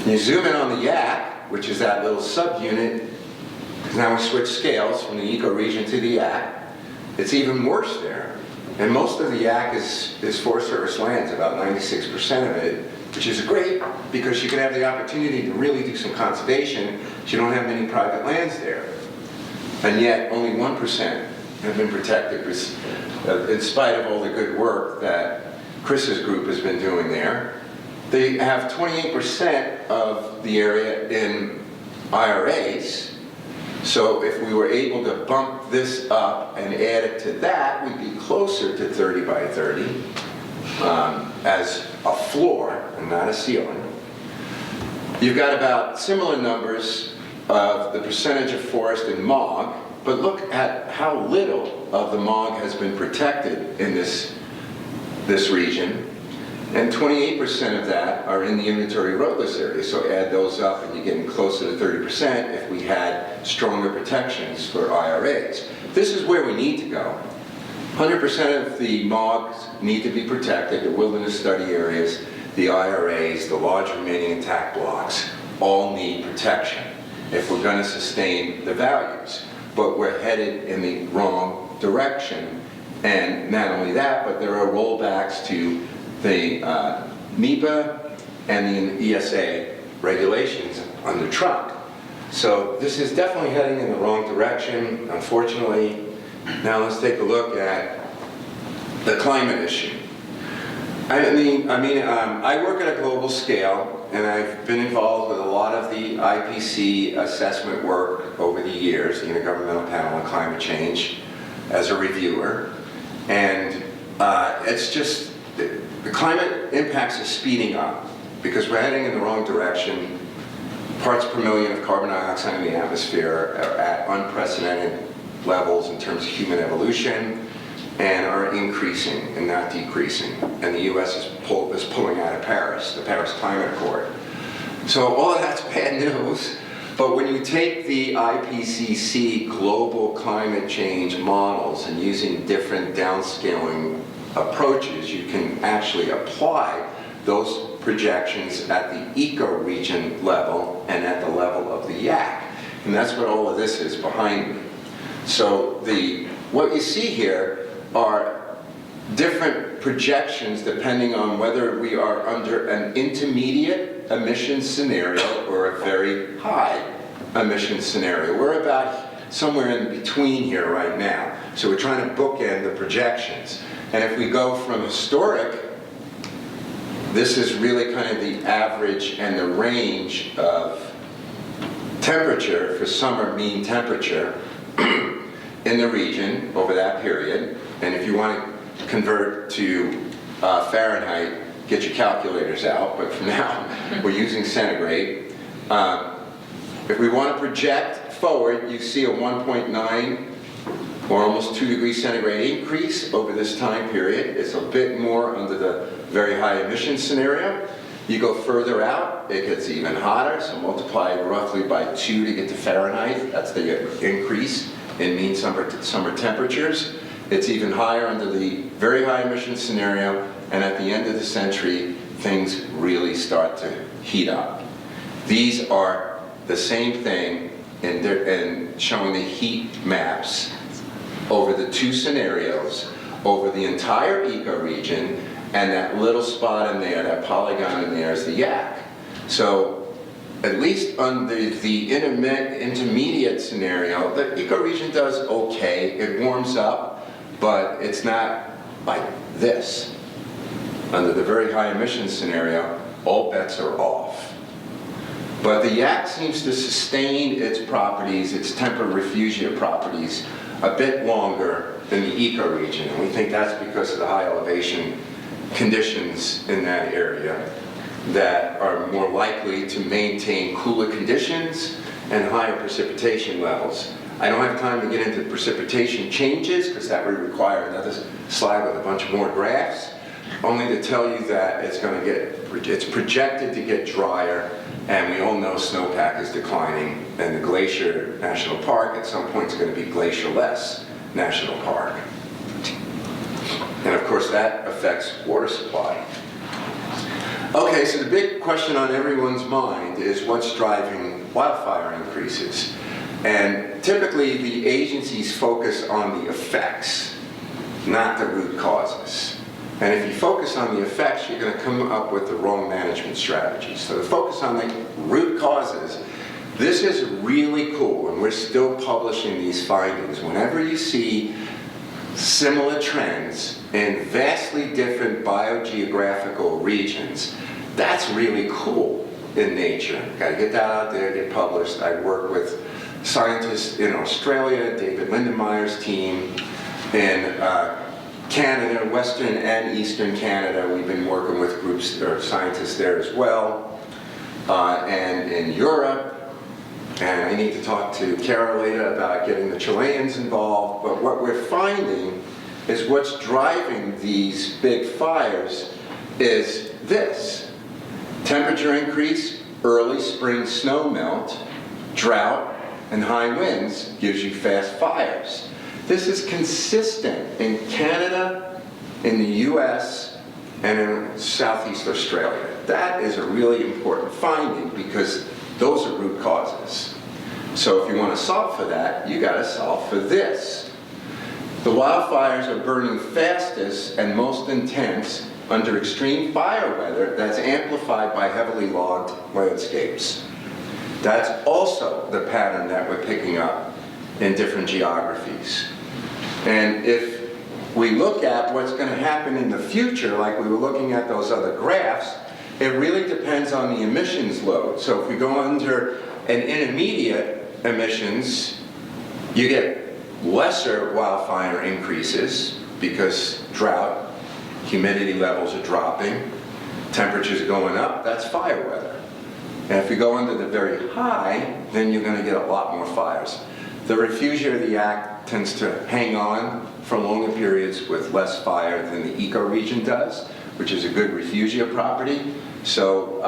You zoom in on the Yaak, which is that little subunit, because now we switch scales from the ecoregion to the Yaak. It's even worse there. And most of the Yaak is Forest Service lands, about 96% of it, which is great because you can have the opportunity to really do some conservation. You don't have many private lands there. And yet only 1% have been protected in spite of all the good work that Chris's group has been doing there. They have 28% of the area in IRAs. So if we were able to bump this up and add it to that, we'd be closer to 30 by 30 as a floor and not a ceiling. You've got about similar numbers of the percentage of forest in MOG, but look at how little of the MOG has been protected in this region. And 28% of that are in the inventory roadless area. So add those up and you're getting closer to 30% if we had stronger protections for IRAs. This is where we need to go. 100% of the MOGs need to be protected, the wilderness study areas, the IRAs, the large remaining intact blocks, all need protection if we're going to sustain the values. But we're headed in the wrong direction. And not only that, but there are rollbacks to the NEPA and the ESA regulations under Trump. So this is definitely heading in the wrong direction, unfortunately. Now let's take a look at the climate issue. I work at a global scale, and I've been involved with a lot of the IPC assessment work over the years, the Intergovernmental Panel on Climate Change, as a reviewer. And it's just, the climate impacts are speeding up because we're heading in the wrong direction. Parts per million of carbon dioxide in the atmosphere are at unprecedented levels in terms of human evolution and are increasing and not decreasing. And the US is pulling out of Paris, the Paris Climate Accord. So all of that's bad news, but when you take the IPCC global climate change models and using different downscaling approaches, you can actually apply those projections at the ecoregion level and at the level of the Yaak. And that's what all of this is behind me. So what you see here are different projections depending on whether we are under an intermediate emission scenario or a very high emission scenario. We're about somewhere in between here right now. So we're trying to bookend the projections. And if we go from historic, this is really kind of the average and the range of temperature for summer mean temperature in the region over that period. And if you want to convert to Fahrenheit, get your calculators out, but for now we're using centigrade. If we want to project forward, you see a 1.9 or almost 2 degrees centigrade increase over this time period. It's a bit more under the very high emission scenario. You go further out, it gets even hotter, so multiply roughly by 2 to get to Fahrenheit. That's the increase in mean summer temperatures. It's even higher under the very high emission scenario, and at the end of the century, things really start to heat up. These are the same thing in showing the heat maps over the two scenarios, over the entire ecoregion, and that little spot in there, that polygon in there is the Yaak. So at least under the intermediate scenario, the ecoregion does okay. It warms up, but it's not like this. Under the very high emission scenario, all bets are off. But the Yaak seems to sustain its properties, its temperate refugia properties, a bit longer than the ecoregion. And we think that's because of the high elevation conditions in that area that are more likely to maintain cooler conditions and higher precipitation levels. I don't have time to get into precipitation changes because that would require another slide with a bunch more graphs, only to tell you that it's projected to get drier, and we all know snowpack is declining, and the Glacier National Park at some point is going to be Glacier-less National Park. And of course that affects water supply. Okay, so the big question on everyone's mind is what's driving wildfire increases? And typically the agencies focus on the effects, not the root causes. And if you focus on the effects, you're going to come up with the wrong management strategies. So to focus on the root causes, this is really cool, and we're still publishing these findings. Whenever you see similar trends in vastly different biogeographical regions, that's really cool in nature. Got to get that out there, get published. I work with scientists in Australia, David Lindemeyer's team, in Canada, Western and Eastern Canada. We've been working with groups or scientists there as well, and in Europe. And I need to talk to Kara later about getting the Chileans involved. But what we're finding is what's driving these big fires is this: temperature increase, early spring snow melt, drought, and high winds gives you fast fires. This is consistent in Canada, in the US, and in Southeast Australia. That is a really important finding because those are root causes. So if you want to solve for that, you got to solve for this. The wildfires are burning fastest and most intense under extreme fire weather that's amplified by heavily logged landscapes. That's also the pattern that we're picking up in different geographies. And if we look at what's going to happen in the future, like we were looking at those other graphs, it really depends on the emissions load. So if we go under an intermediate emissions, you get lesser wildfire increases because drought, humidity levels are dropping, temperatures are going up, that's fire weather. And if you go under the very high, then you're going to get a lot more fires. The refugia of the Yaak tends to hang on for longer periods with less fire than the ecoregion does, which is a good refugia property. So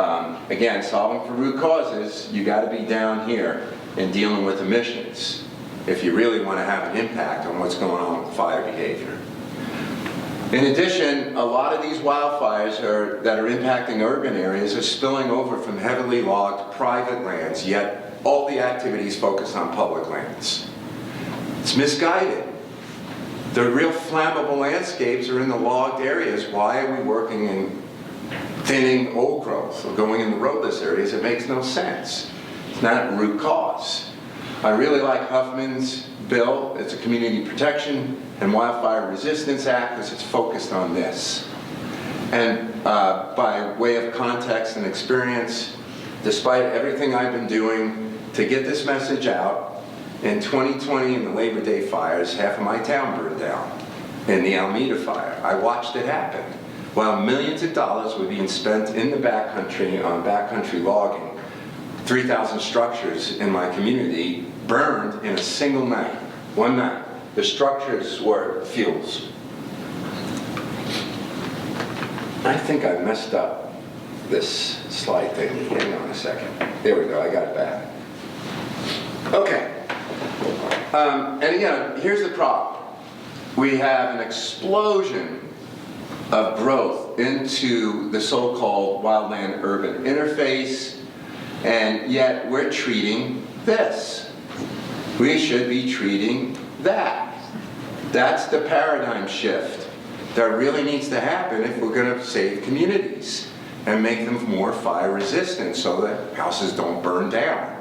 again, solving for root causes, you got to be down here in dealing with emissions if you really want to have an impact on what's going on with fire behavior. In addition, a lot of these wildfires that are impacting urban areas are spilling over from heavily logged private lands, yet all the activities focus on public lands. It's misguided. The real flammable landscapes are in the logged areas. Why are we working in thinning old growth or going in the roadless areas? It makes no sense. It's not a root cause. I really like Huffman's bill. It's a Community Protection and Wildfire Resistance Act because it's focused on this. And by way of context and experience, despite everything I've been doing to get this message out, in 2020 in the Labor Day fires, half of my town burned down in the Alameda fire. I watched it happen. While millions of dollars were being spent in the backcountry on backcountry logging, 3,000 structures in my community burned in a single night, one night. The structures were fuels. I think I messed up this slide thing. Hang on a second. There we go, I got it back. Okay. And again, here's the problem. We have an explosion of growth into the so-called wildland-urban interface, and yet we're treating this. We should be treating that. That's the paradigm shift that really needs to happen if we're going to save communities and make them more fire resistant so that houses don't burn down.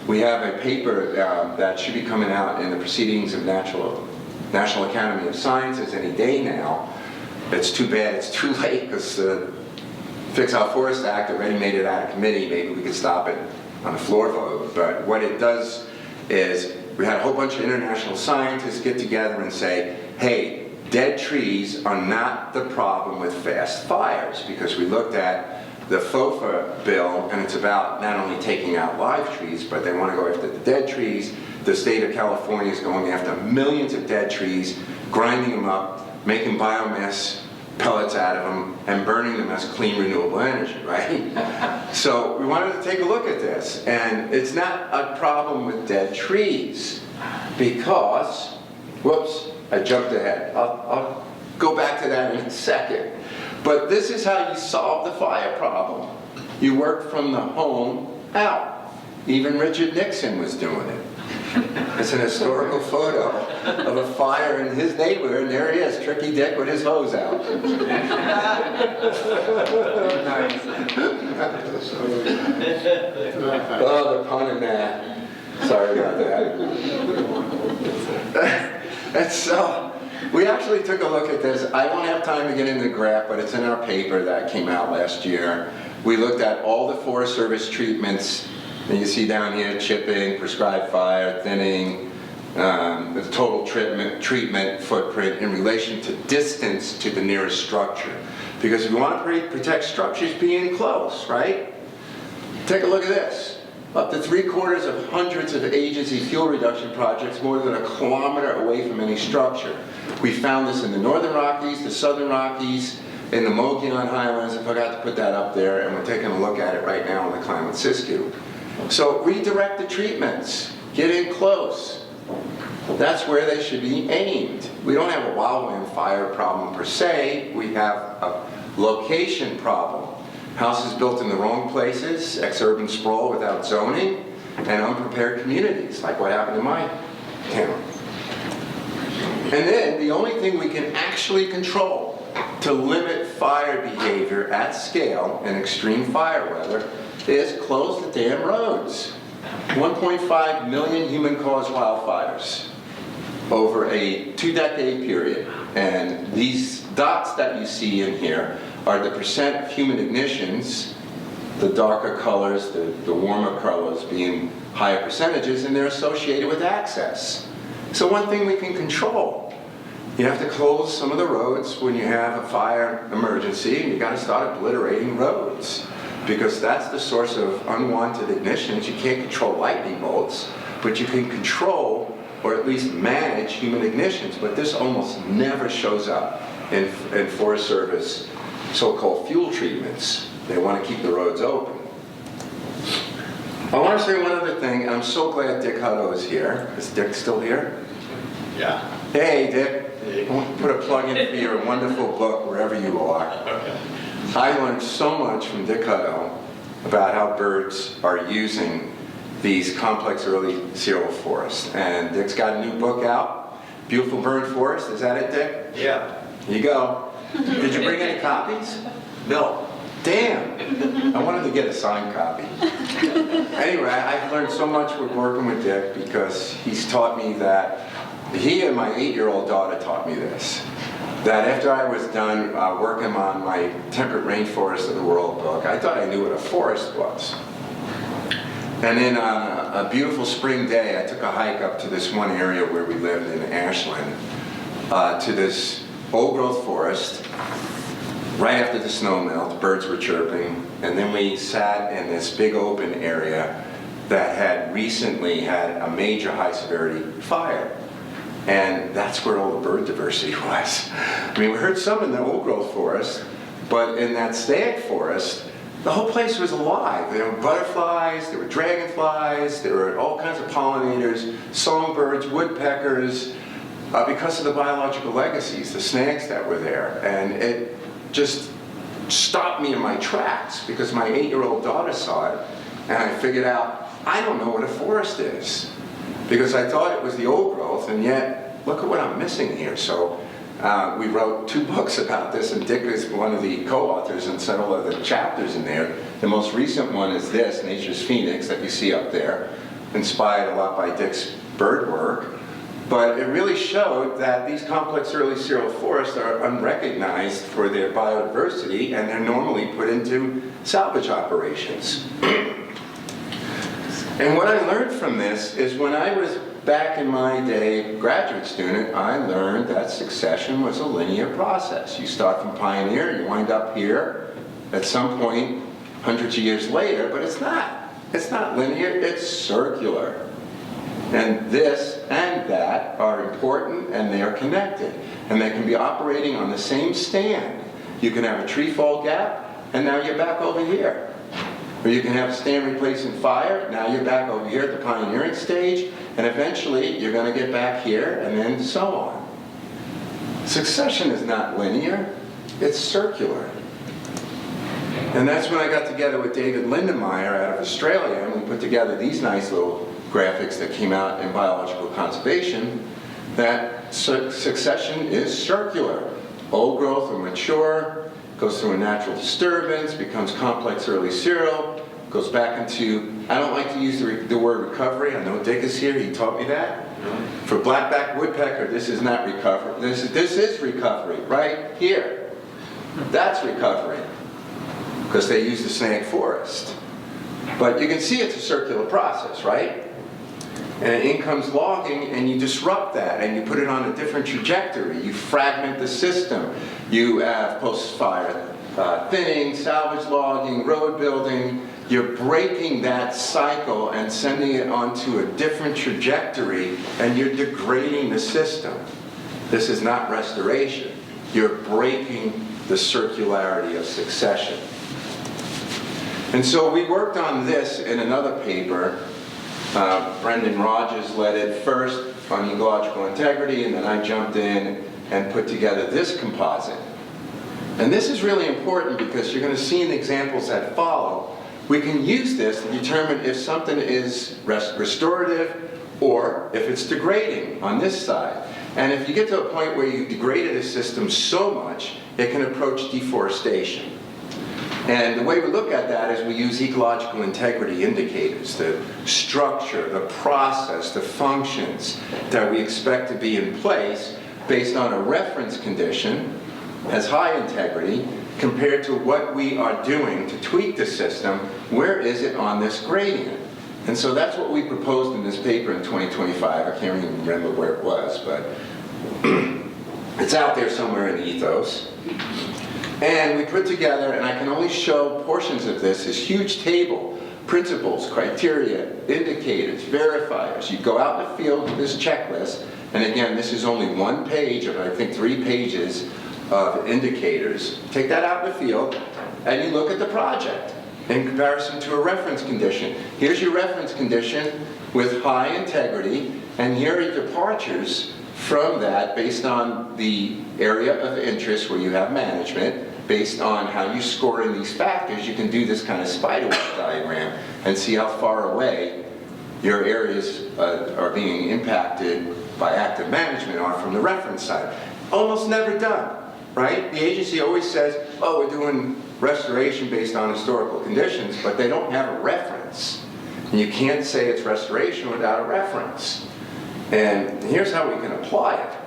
We have a paper that should be coming out in the Proceedings of National Academy of Sciences any day now. It's too bad it's too late because the Fix Our Forest Act already made it out of committee. Maybe we could stop it on a floor vote. But what it does is we had a whole bunch of international scientists get together and say, hey, dead trees are not the problem with fast fires, because we looked at the FOFA bill, and it's about not only taking out live trees, but they want to go after the dead trees. The state of California is going after millions of dead trees, grinding them up, making biomass pellets out of them, and burning them as clean renewable energy, right? So we wanted to take a look at this, and it's not a problem with dead trees, because, whoops, I jumped ahead. I'll go back to that in a second. But this is how you solve the fire problem. You work from the home out. Even Richard Nixon was doing it. It's an historical photo of a fire in his neighborhood, and there he is, Tricky Dick with his hose out. Oh, the pun in that. Sorry about that. And so, we actually took a look at this. I don't have time to get into the graph, but it's in our paper that came out last year. We looked at all the Forest Service treatments, and you see down here chipping, prescribed fire, thinning, the total treatment footprint in relation to distance to the nearest structure. Because if you want to protect structures, be in close, right? Take a look at this. Up to 3/4 of hundreds of agency fuel reduction projects more than 1 kilometer away from any structure. We found this in the Northern Rockies, the Southern Rockies, in the Mogollon Highlands. I forgot to put that up there, and we're taking a look at it right now in the Klamath Siskiyou. So redirect the treatments. get in close. That's where they should be aimed. We don't have a wildland fire problem per se, we have a location problem. Houses built in the wrong places, ex-urban sprawl without zoning, and unprepared communities, like what happened in my town. And then the only thing we can actually control to limit fire behavior at scale in extreme fire weather is close the damn roads. 1.5 million human-caused wildfires over a 2-decade period. And these dots that you see in here are the percent of human ignitions, the darker colors, the warmer colors being higher percentages, and they're associated with access. So one thing we can control, you have to close some of the roads when you have a fire emergency, and you got to start obliterating roads, because that's the source of unwanted ignitions. You can't control lightning bolts, but you can control or at least manage human ignitions. But this almost never shows up in Forest Service so-called fuel treatments. They want to keep the roads open. I want to say one other thing. I'm so glad Dick Hutto is here. Is Dick still here? Yeah. Hey, Dick. Hey. I want to put a plug in for your wonderful book, wherever you are. Okay. I learned so much from Dick Hutto about how birds are using these complex early cereal forests. And Dick's got a new book out, Beautiful Bird Forest. Is that it, Dick? Yeah. Here you go. Did you bring any copies? No. Damn! I wanted to get a signed copy. Anyway, I've learned so much with working with Dick because he's taught me that, he and my 8-year-old daughter taught me this, that after I was done working on my Temperate Rainforest of the World book, I thought I knew what a forest was. And then on a beautiful spring day, I took a hike up to this one area where we lived in Ashland, to this old-growth forest. Right after the snow melt, birds were chirping, and then we sat in this big open area that had recently had a major high-severity fire. And that's where all the bird diversity was. I mean, we heard some in the old-growth forest, but in that stag forest, the whole place was alive. There were butterflies, there were dragonflies, there were all kinds of pollinators, songbirds, woodpeckers, because of the biological legacies, the snags that were there. And it just stopped me in my tracks because my 8-year-old daughter saw it, and I figured out, I don't know what a forest is. Because I thought it was the old growth, and yet, look at what I'm missing here. So we wrote 2 books about this, and Dick is one of the co-authors in several of the chapters in there. The most recent one is this, Nature's Phoenix, that you see up there, inspired a lot by Dick's bird work. But it really showed that these complex early cereal forests are unrecognized for their biodiversity, and they're normally put into salvage operations. And what I learned from this is when I was back in my day graduate student, I learned that succession was a linear process. You start from pioneer, you wind up here at some point hundreds of years later, but it's not. It's not linear, it's circular. And this and that are important, and they are connected. And they can be operating on the same stand. You can have a tree fall gap, and now you're back over here. Or you can have a stand replacing fire, now you're back over here at the pioneering stage, and eventually you're going to get back here, and then so on. Succession is not linear, it's circular. And that's when I got together with David Lindenmayer out of Australia, and we put together these nice little graphics that came out in Biological Conservation, that succession is circular. Old growth or mature, goes through a natural disturbance, becomes complex early cereal, goes back into, I don't like to use the word recovery, I know Dick is here, he taught me that. For blackback woodpecker, this is not recovery, this is recovery, right here. That's recovery, because they use the snag forest. But you can see it's a circular process, right? And in comes logging, and you disrupt that, and you put it on a different trajectory. You fragment the system. You have post-fire thinning, salvage logging, road building. You're breaking that cycle and sending it onto a different trajectory, and you're degrading the system. This is not restoration. You're breaking the circularity of succession. And so we worked on this in another paper Brendan Rogers led it first on ecological integrity, and then I jumped in and put together this composite. And this is really important because you're going to see in the examples that follow, we can use this to determine if something is restorative or if it's degrading on this side. And if you get to a point where you've degraded a system so much, it can approach deforestation. And the way we look at that is we use ecological integrity indicators, the structure, the process, the functions that we expect to be in place based on a reference condition as high integrity compared to what we are doing to tweak the system. Where is it on this gradient? And so that's what we proposed in this paper in 2025. I can't even remember where it was, but it's out there somewhere in the ethos. And we put together, and I can only show portions of this huge table, principles, criteria, indicators, verifiers. You go out in the field with this checklist, and again, this is only one page of, I think, 3 pages of indicators. Take that out in the field, and you look at the project in comparison to a reference condition. Here's your reference condition with high integrity, and here are departures from that based on the area of interest where you have management. Based on how you score in these factors, you can do this kind of spiderweb diagram and see how far away your areas are being impacted by active management are from the reference side. Almost never done, right? The agency always says, oh, we're doing restoration based on historical conditions, but they don't have a reference. And you can't say it's restoration without a reference. And here's how we can apply it.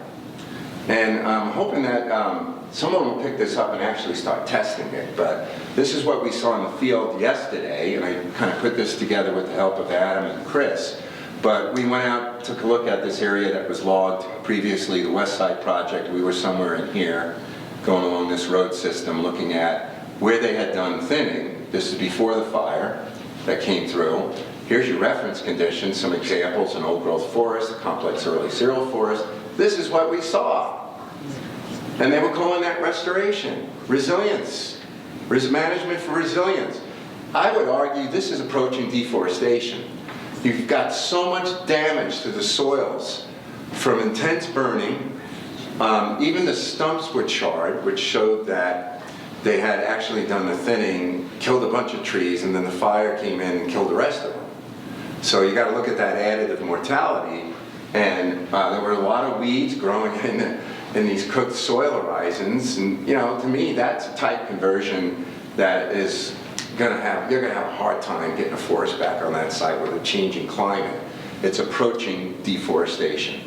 And I'm hoping that someone will pick this up and actually start testing it. But this is what we saw in the field yesterday, and I kind of put this together with the help of Adam and Chris. But we went out, took a look at this area that was logged previously, the West Side Project. We were somewhere in here, going along this road system, looking at where they had done thinning. This is before the fire that came through. Here's your reference conditions, some examples, an old-growth forest, a complex early cereal forest. This is what we saw. And they were calling that restoration, resilience, management for resilience. I would argue this is approaching deforestation. You've got so much damage to the soils from intense burning. Even the stumps were charred, which showed that they had actually done the thinning, killed a bunch of trees, and then the fire came in and killed the rest of them. So you got to look at that additive mortality. And there were a lot of weeds growing in these cooked soil horizons, and to me, that's a type conversion that is you're gonna have a hard time getting a forest back on that site with a changing climate. It's approaching deforestation,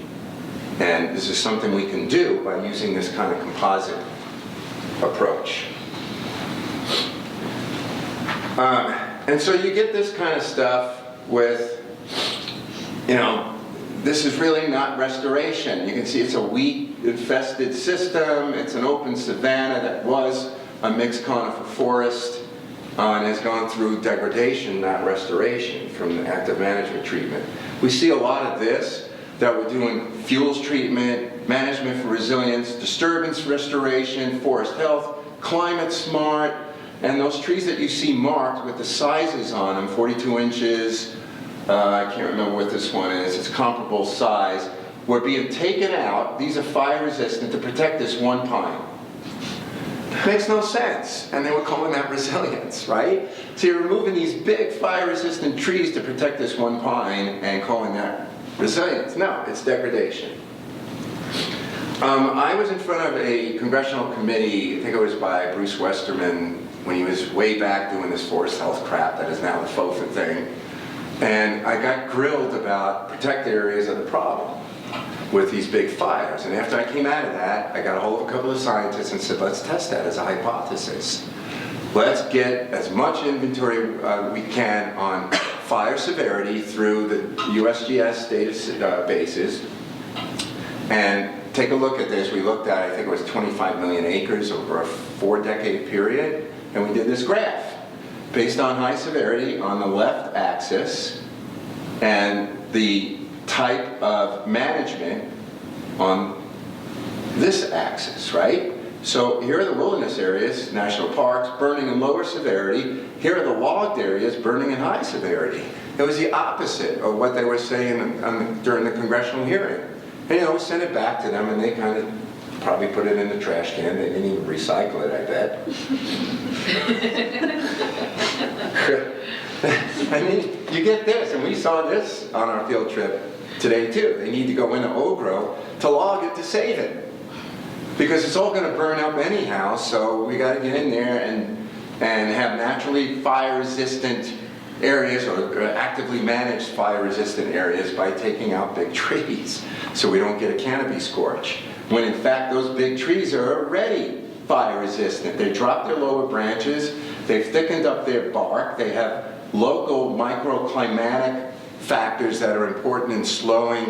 and this is something we can do by using this kind of composite approach. And so you get this kind of stuff with, this is really not restoration. You can see it's a wheat-infested system. It's an open savanna that was a mixed conifer forest and has gone through degradation, not restoration, from the active management treatment. We see a lot of this, that we're doing fuels treatment, management for resilience, disturbance restoration, forest health, climate smart, and those trees that you see marked with the sizes on them, 42 inches, I can't remember what this one is, it's comparable size, were being taken out. These are fire resistant to protect this one pine. Makes no sense, and they were calling that resilience, right? So you're removing these big fire resistant trees to protect this one pine and calling that resilience. No, it's degradation. I was in front of a congressional committee, I think it was by Bruce Westerman, when he was way back doing this forest health crap that is now the FOFA thing. And I got grilled about protected areas of the problem with these big fires. And after I came out of that, I got a hold of a couple of scientists and said, let's test that as a hypothesis. Let's get as much inventory we can on fire severity through the USGS databases and take a look at this. We looked at, I think it was 25 million acres over a 4-decade period, and we did this graph based on high severity on the left axis and the type of management on this axis, right? So here are the wilderness areas, national parks, burning in lower severity. Here are the logged areas, burning in high severity. It was the opposite of what they were saying during the congressional hearing. And, you know, we sent it back to them, and they kind of probably put it in the trash can. They didn't even recycle it, I bet. I mean, you get this, and we saw this on our field trip today too. They need to go into oak growth to log it to save it, because it's all going to burn up anyhow. So we got to get in there and have naturally fire-resistant areas, or actively managed fire-resistant areas, by taking out big trees, so we don't get a canopy scorch. When in fact those big trees are already fire-resistant. They dropped their lower branches. They've thickened up their bark. They have local microclimatic factors that are important in slowing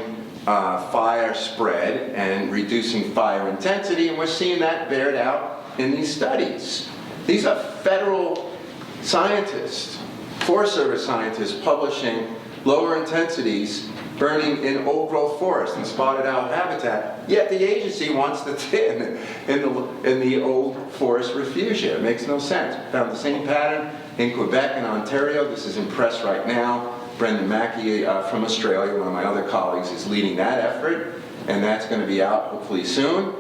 fire spread and reducing fire intensity, and we're seeing that bared out in these studies. These are federal scientists, Forest Service scientists, publishing lower intensities burning in old growth forest and spotted owl habitat, yet the agency wants to thin in the old forest refugia. It makes no sense. Found the same pattern in Quebec and Ontario. This is in press right now. Brendan Mackey from Australia, one of my other colleagues, is leading that effort, and that's going to be out hopefully soon.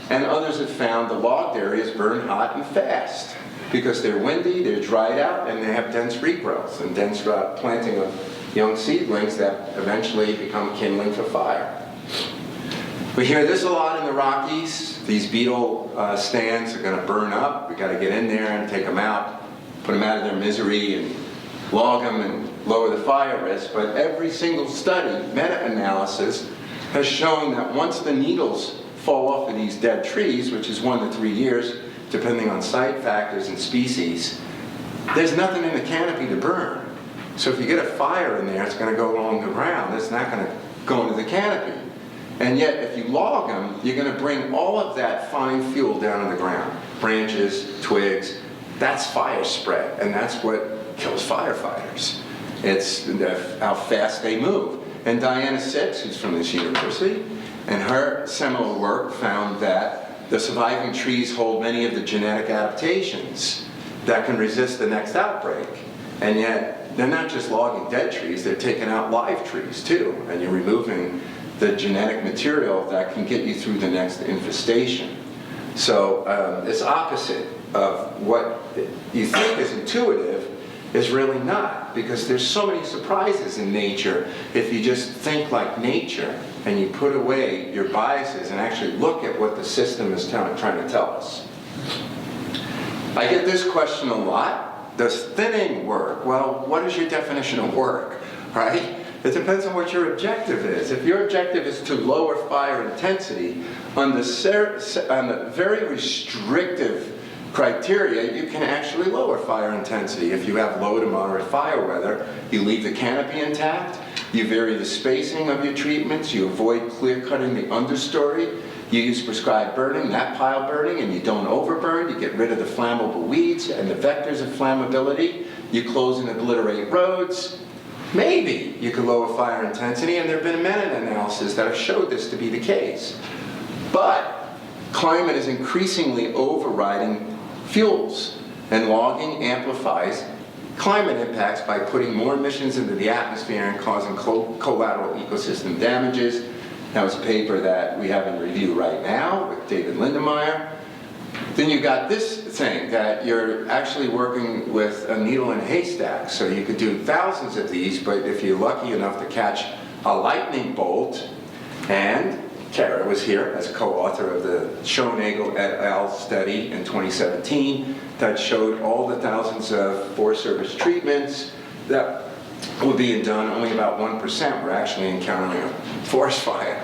And others have found the logged areas burn hot and fast because they're windy, they're dried out, and they have dense regrowth and dense planting of young seedlings that eventually become kindling for fire. We hear this a lot in the Rockies. These beetle stands are going to burn up. We got to get in there and take them out, put them out of their misery, and log them and lower the fire risk. But every single study, meta-analysis, has shown that once the needles fall off of these dead trees, which is 1 to 3 years, depending on site factors and species, there's nothing in the canopy to burn. So if you get a fire in there, it's going to go along the ground. It's not going to go into the canopy. And yet, if you log them, you're going to bring all of that fine fuel down on the ground. Branches, twigs, that's fire spread, and that's what kills firefighters. It's how fast they move. And Diana Six, who's from this university, and her seminal work found that the surviving trees hold many of the genetic adaptations that can resist the next outbreak. And yet, they're not just logging dead trees, they're taking out live trees too, and you're removing the genetic material that can get you through the next infestation. So it's opposite of what you think is intuitive is really not, because there's so many surprises in nature if you just think like nature and you put away your biases and actually look at what the system is trying to tell us. I get this question a lot. Does thinning work? Well, what is your definition of work, right? It depends on what your objective is. If your objective is to lower fire intensity, on the very restrictive criteria, you can actually lower fire intensity. If you have low to moderate fire weather, you leave the canopy intact, you vary the spacing of your treatments, you avoid clear-cutting the understory, you use prescribed burning, that pile burning, and you don't overburn. You get rid of the flammable weeds and the vectors of flammability. You close and obliterate roads. Maybe you could lower fire intensity, and there have been meta-analyses that have showed this to be the case. But climate is increasingly overriding fuels, and logging amplifies climate impacts by putting more emissions into the atmosphere and causing collateral ecosystem damages. That was a paper that we have in review right now with David Lindemeyer. Then you got this thing that you're actually working with a needle in a haystack. So you could do thousands of these, but if you're lucky enough to catch a lightning bolt, and Kara was here as co-author of the Schoenagel et al. Study in 2017 that showed all the thousands of Forest Service treatments that were being done. Only about 1% were actually encountering a forest fire.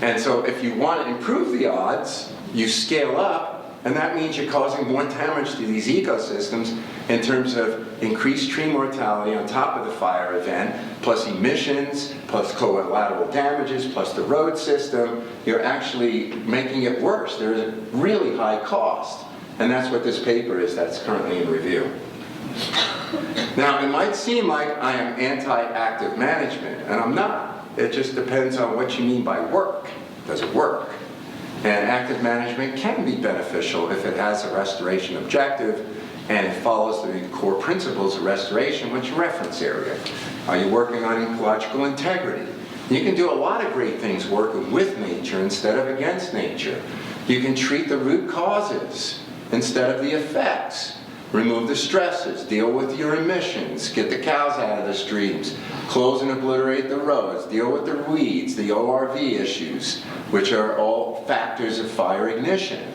And so if you want to improve the odds, you scale up, and that means you're causing more damage to these ecosystems in terms of increased tree mortality on top of the fire event, plus emissions, plus collateral damages, plus the road system. You're actually making it worse. There's a really high cost. And that's what this paper is that's currently in review. Now, it might seem like I am anti-active management, and I'm not. It just depends on what you mean by work. Does it work? And active management can be beneficial if it has a restoration objective and it follows the core principles of restoration, which reference area. Are you working on ecological integrity? You can do a lot of great things working with nature instead of against nature. You can treat the root causes instead of the effects. Remove the stresses, deal with your emissions, get the cows out of the streams, close and obliterate the roads, deal with the weeds, the ORV issues, which are all factors of fire ignition.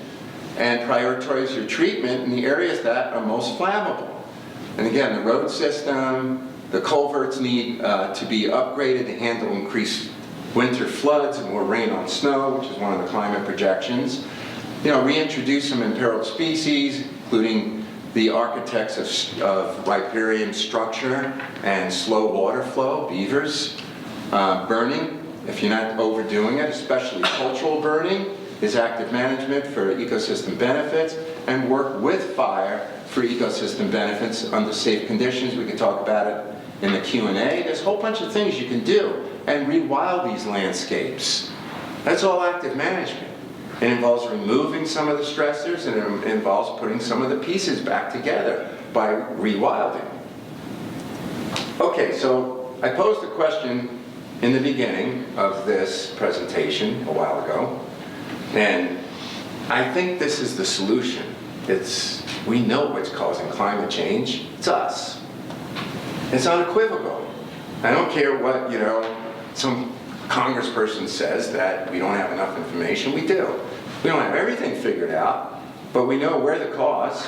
And prioritize your treatment in the areas that are most flammable. And again, the road system, the culverts need to be upgraded to handle increased winter floods and more rain on snow, which is one of the climate projections. Reintroduce some imperiled species, including the architects of riparian structure and slow water flow, beavers. Burning, if you're not overdoing it, especially cultural burning, is active management for ecosystem benefits, and work with fire for ecosystem benefits under safe conditions. We can talk about it in the Q&A. There's a whole bunch of things you can do and rewild these landscapes. That's all active management. It involves removing some of the stressors, and it involves putting some of the pieces back together by rewilding. Okay, so I posed a question in the beginning of this presentation a while ago, and I think this is the solution. We know what's causing climate change. It's us. It's unequivocal. I don't care what, some congressperson says that we don't have enough information. We do. We don't have everything figured out, but we know where the cause.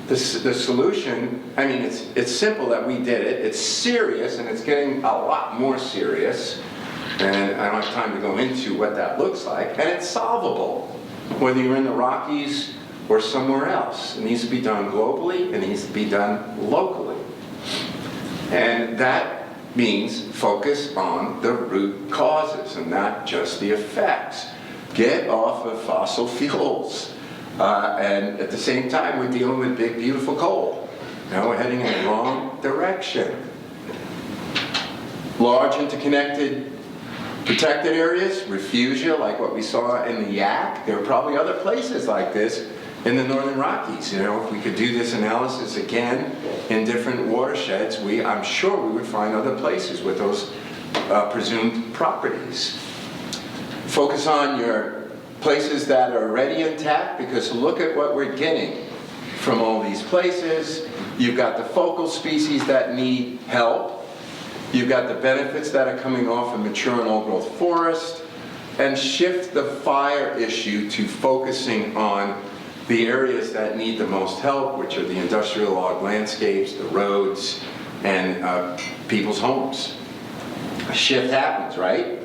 The solution, it's simple that we did it. It's serious, and it's getting a lot more serious. And I don't have time to go into what that looks like. And it's solvable, whether you're in the Rockies or somewhere else. It needs to be done globally. It needs to be done locally. And that means focus on the root causes and not just the effects. Get off of fossil fuels. And at the same time, we're dealing with big, beautiful coal. Now we're heading in the wrong direction. Large interconnected protected areas, refugia, like what we saw in the Yaak. There are probably other places like this in the Northern Rockies. If we could do this analysis again in different watersheds, I'm sure we would find other places with those presumed properties. Focus on your places that are already intact, because look at what we're getting from all these places. You've got the focal species that need help. You've got the benefits that are coming off a mature and old-growth forest. And shift the fire issue to focusing on the areas that need the most help, which are the industrial log landscapes, the roads, and people's homes. A shift happens, right?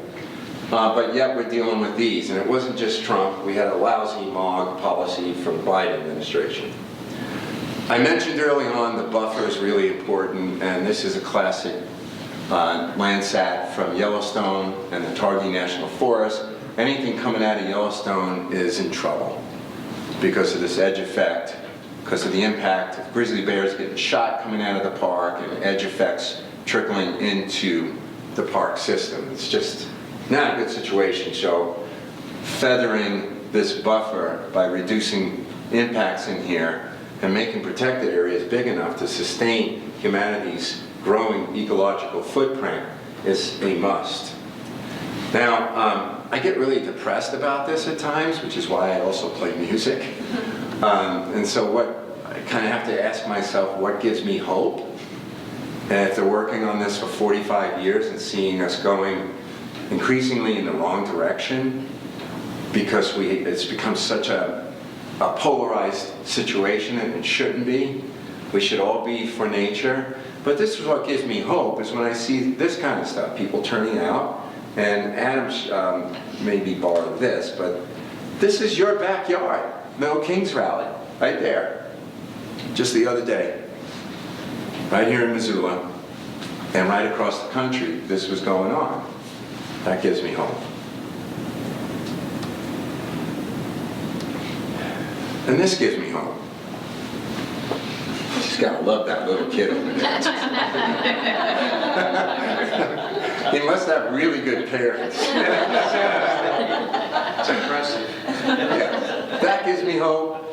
But yet we're dealing with these. And it wasn't just Trump. We had a lousy MOG policy from the Biden administration. I mentioned early on the buffer is really important, and this is a classic Landsat from Yellowstone and the Targhee National Forest. Anything coming out of Yellowstone is in trouble because of this edge effect, because of the impact of grizzly bears getting shot coming out of the park and edge effects trickling into the park system. It's just not a good situation. So feathering this buffer by reducing impacts in here and making protected areas big enough to sustain humanity's growing ecological footprint is a must. Now, I get really depressed about this at times, which is why I also play music. And so I kind of have to ask myself, what gives me hope? And after working on this for 45 years and seeing us going increasingly in the wrong direction, because it's become such a polarized situation, and it shouldn't be. We should all be for nature. But this is what gives me hope, is when I see this kind of stuff, people turning out. And Adam's maybe borrowed this, but this is your backyard. No Kings Rally, right there. Just the other day, right here in Missoula, and right across the country, this was going on. That gives me hope. And this gives me hope. Just gotta love that little kid over there. He must have really good parents. It's impressive. Yeah, that gives me hope.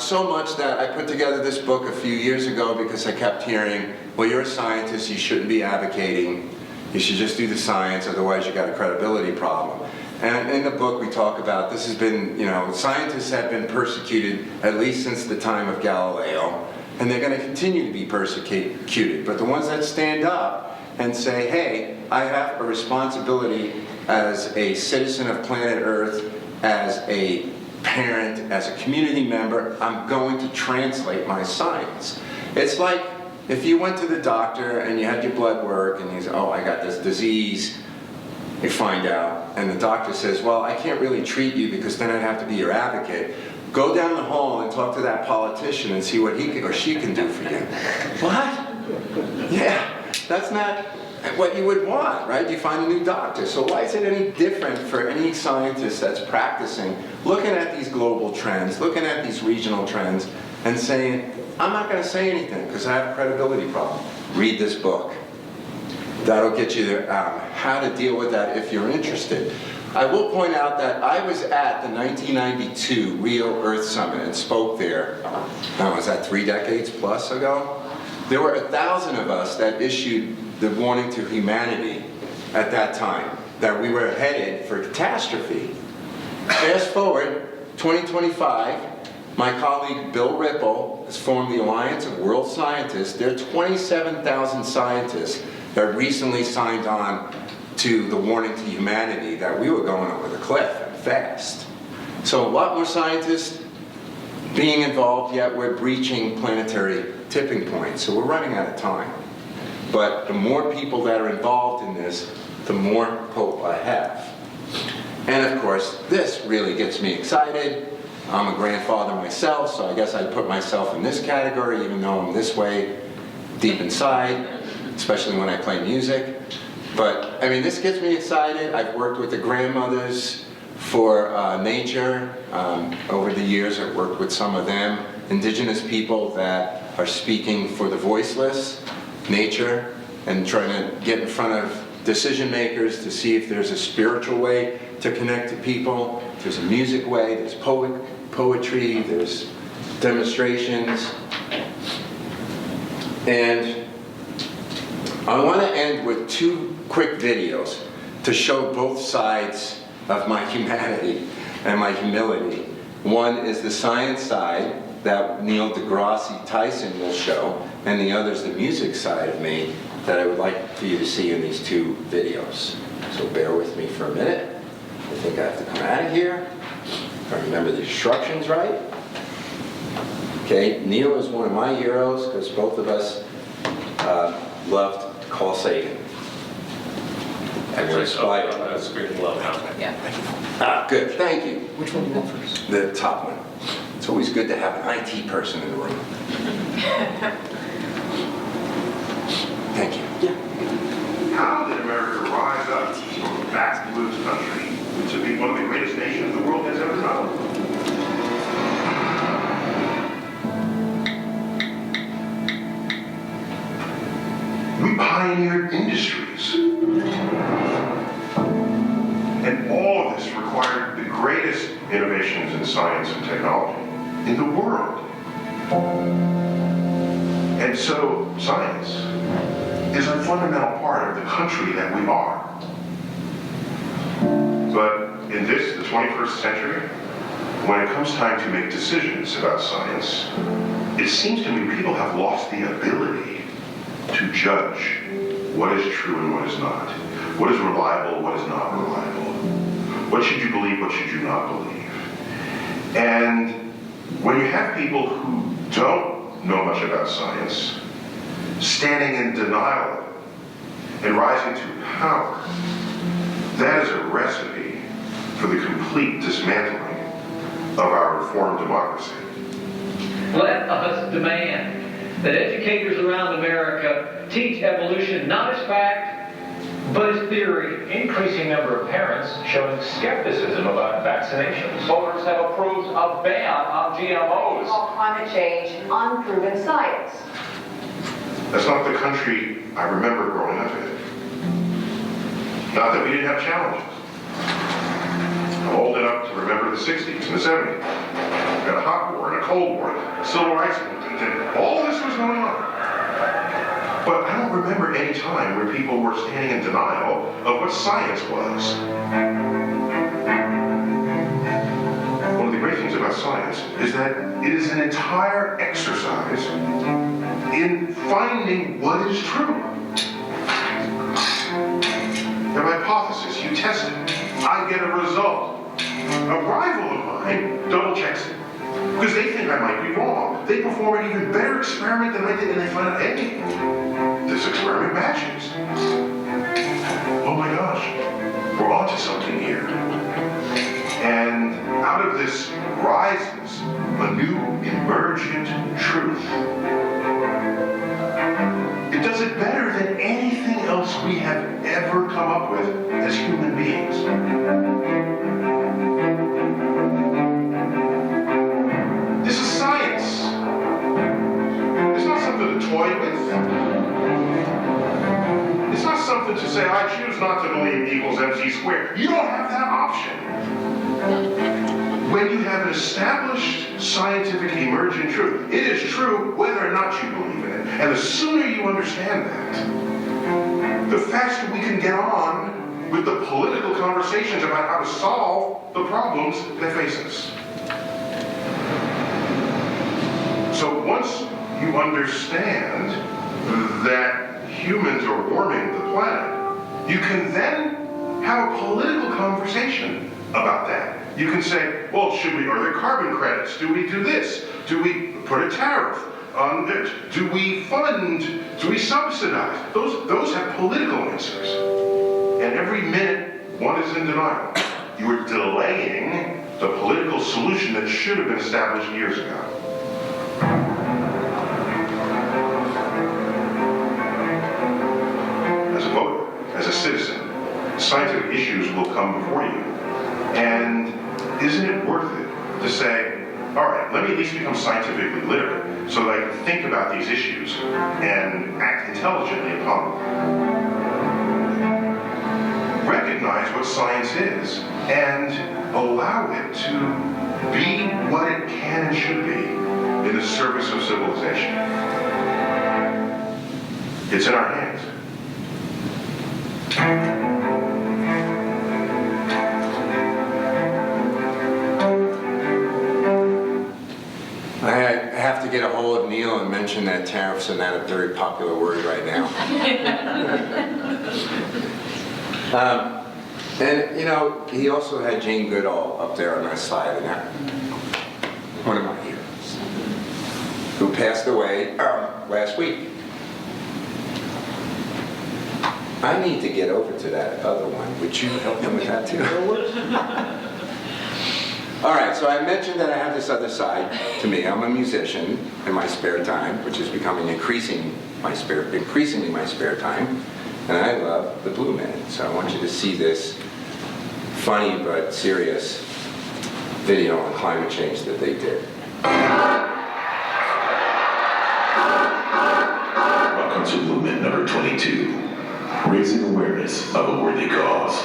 So much that I put together this book a few years ago because I kept hearing, well, you're a scientist, you shouldn't be advocating, you should just do the science, otherwise you got a credibility problem. And in the book we talk about, this has been, scientists have been persecuted at least since the time of Galileo, and they're going to continue to be persecuted. But the ones that stand up and say, hey, I have a responsibility as a citizen of planet Earth, as a parent, as a community member, I'm going to translate my science. It's like if you went to the doctor and you had your blood work and you say, oh, I got this disease, you find out, and the doctor says, well, I can't really treat you because then I'd have to be your advocate. Go down the hall and talk to that politician and see what he or she can do for you. What? Yeah, that's not what you would want, right? You find a new doctor. So why is it any different for any scientist that's practicing, looking at these global trends, looking at these regional trends, and saying, I'm not going to say anything because I have a credibility problem. Read this book. That'll get you how to deal with that if you're interested. I will point out that I was at the 1992 Rio Earth Summit and spoke there. Was that 3 decades plus ago? There were 1,000 of us that issued the warning to humanity at that time, that we were headed for catastrophe. Fast forward, 2025, my colleague Bill Ripple has formed the Alliance of World Scientists. There are 27,000 scientists that recently signed on to the warning to humanity that we were going over the cliff and fast. So a lot more scientists being involved, yet we're breaching planetary tipping points. So we're running out of time. But the more people that are involved in this, the more hope I have. And of course, this really gets me excited. I'm a grandfather myself, so I guess I'd put myself in this category, even though I'm this way deep inside, especially when I play music. But, I mean, this gets me excited. I've worked with the grandmothers for nature. Over the years, I've worked with some of them, indigenous people that are speaking for the voiceless, nature, and trying to get in front of decision makers to see if there's a spiritual way to connect to people. There's a music way, there's poetry, there's demonstrations. And I want to end with 2 quick videos to show both sides of my humanity and my humility. One is the science side that Neil deGrasse Tyson will show, and the other is the music side of me that I would like for you to see in these 2 videos. So bear with me for a minute. I think I have to come out of here. If I remember the instructions right. Okay, Neil is one of my heroes because both of us loved Carl Sagan. And we're inspired. On the screen below now. Yeah. Good, thank you. Which one do you want first? The top one. It's always good to have an IT person in the room. Thank you. Yeah. How did America rise up from a backwoods country to be one of the greatest nations the world has ever known? We pioneered industries. And all of this required the greatest innovations in science and technology in the world. And so science is a fundamental part of the country that we are. But in this, the 21st century, when it comes time to make decisions about science, it seems to me people have lost the ability to judge what is true and what is not. What is reliable, what is not reliable. What should you believe, what should you not believe? And when you have people who don't know much about science, standing in denial of it and rising to power, that is a recipe for the complete dismantling of our reformed democracy. Let us demand that educators around America teach evolution not as fact, but as theory. Increasing number of parents showing skepticism about vaccinations. Voters have approved a ban on GMOs. Call climate change unproven science. That's not the country I remember growing up in. Not that we didn't have challenges. I'm old enough to remember the 60s and the 70s. We had a hot war and a cold war, civil rights movement, and all this was going on. But I don't remember any time where people were standing in denial of what science was. One of the great things about science is that it is an entire exercise in finding what is true. You have a hypothesis, you test it, I get a result. A rival of mine double checks it because they think I might be wrong. They perform an even better experiment than I did, and they find out, hey, this experiment matches. Oh my gosh, we're onto something here. And out of this rises a new emergent truth. It does it better than anything else we have ever come up with as human beings. This is science. It's not something to toy with. It's not something to say, I choose not to believe E equals MC squared. You don't have that option. When you have an established scientific emergent truth, it is true whether or not you believe in it. And the sooner you understand that, the faster we can get on with the political conversations about how to solve the problems that face us. So once you understand that humans are warming the planet, you can then have a political conversation about that. You can say, well, are there carbon credits? Do we do this? Do we put a tariff on it? Do we fund? Do we subsidize? Those have political answers. And every minute one is in denial. You are delaying the political solution that should have been established years ago. As a voter, as a citizen, scientific issues will come before you. And isn't it worth it to say, all right, let me at least become scientifically literate so that I can think about these issues and act intelligently upon them. Recognize what science is and allow it to be what it can and should be in the service of civilization. It's in our hands. I have to get a hold of Neil and mention that tariffs are not a very popular word right now. And, you know, he also had Jane Goodall up there on that side, and that, one of my heroes, who passed away last week. I need to get over to that other one. Would you help him with that too? All right, so I mentioned that I have this other side to me. I'm a musician in my spare time, which is becoming increasingly my spare time, and I love the Blue Men. So I want you to see this funny but serious video on climate change that they did. Welcome to movement number 22, raising awareness of a worthy cause.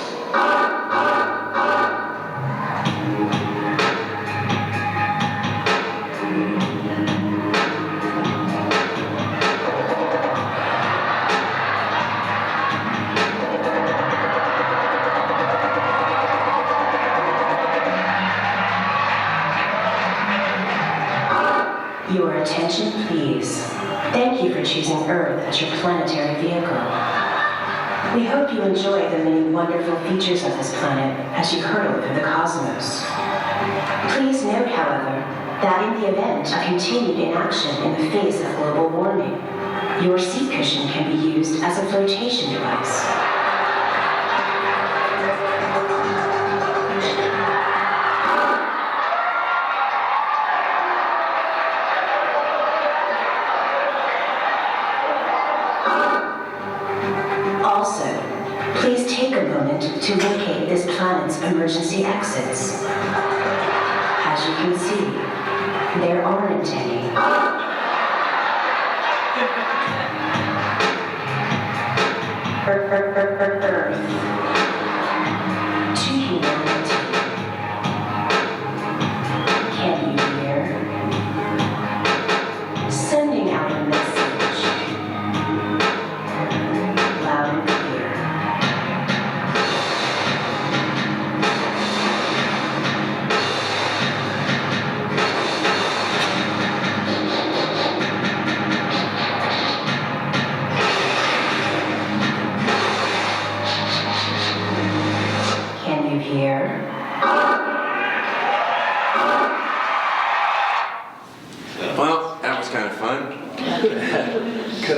Your attention, please. Thank you for choosing Earth as your planetary vehicle. We hope you enjoy the many wonderful features of this planet as you hurtle through the cosmos. Please note, however, that in the event of continued inaction in the face of global warming, your seat cushion can be used as a flotation device. Also, please take a moment to locate this planet's emergency exits. As you can see, there aren't any. Earth to humanity.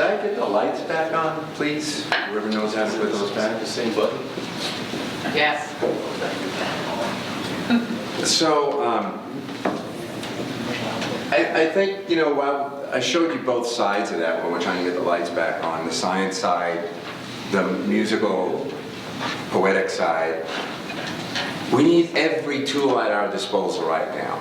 I get the lights back on, please? Whoever knows how to put those back. The same button. Yes. So, I think, you know, while I showed you both sides of that when we're trying to get the lights back on, the science side, the musical, poetic side, we need every tool at our disposal right now.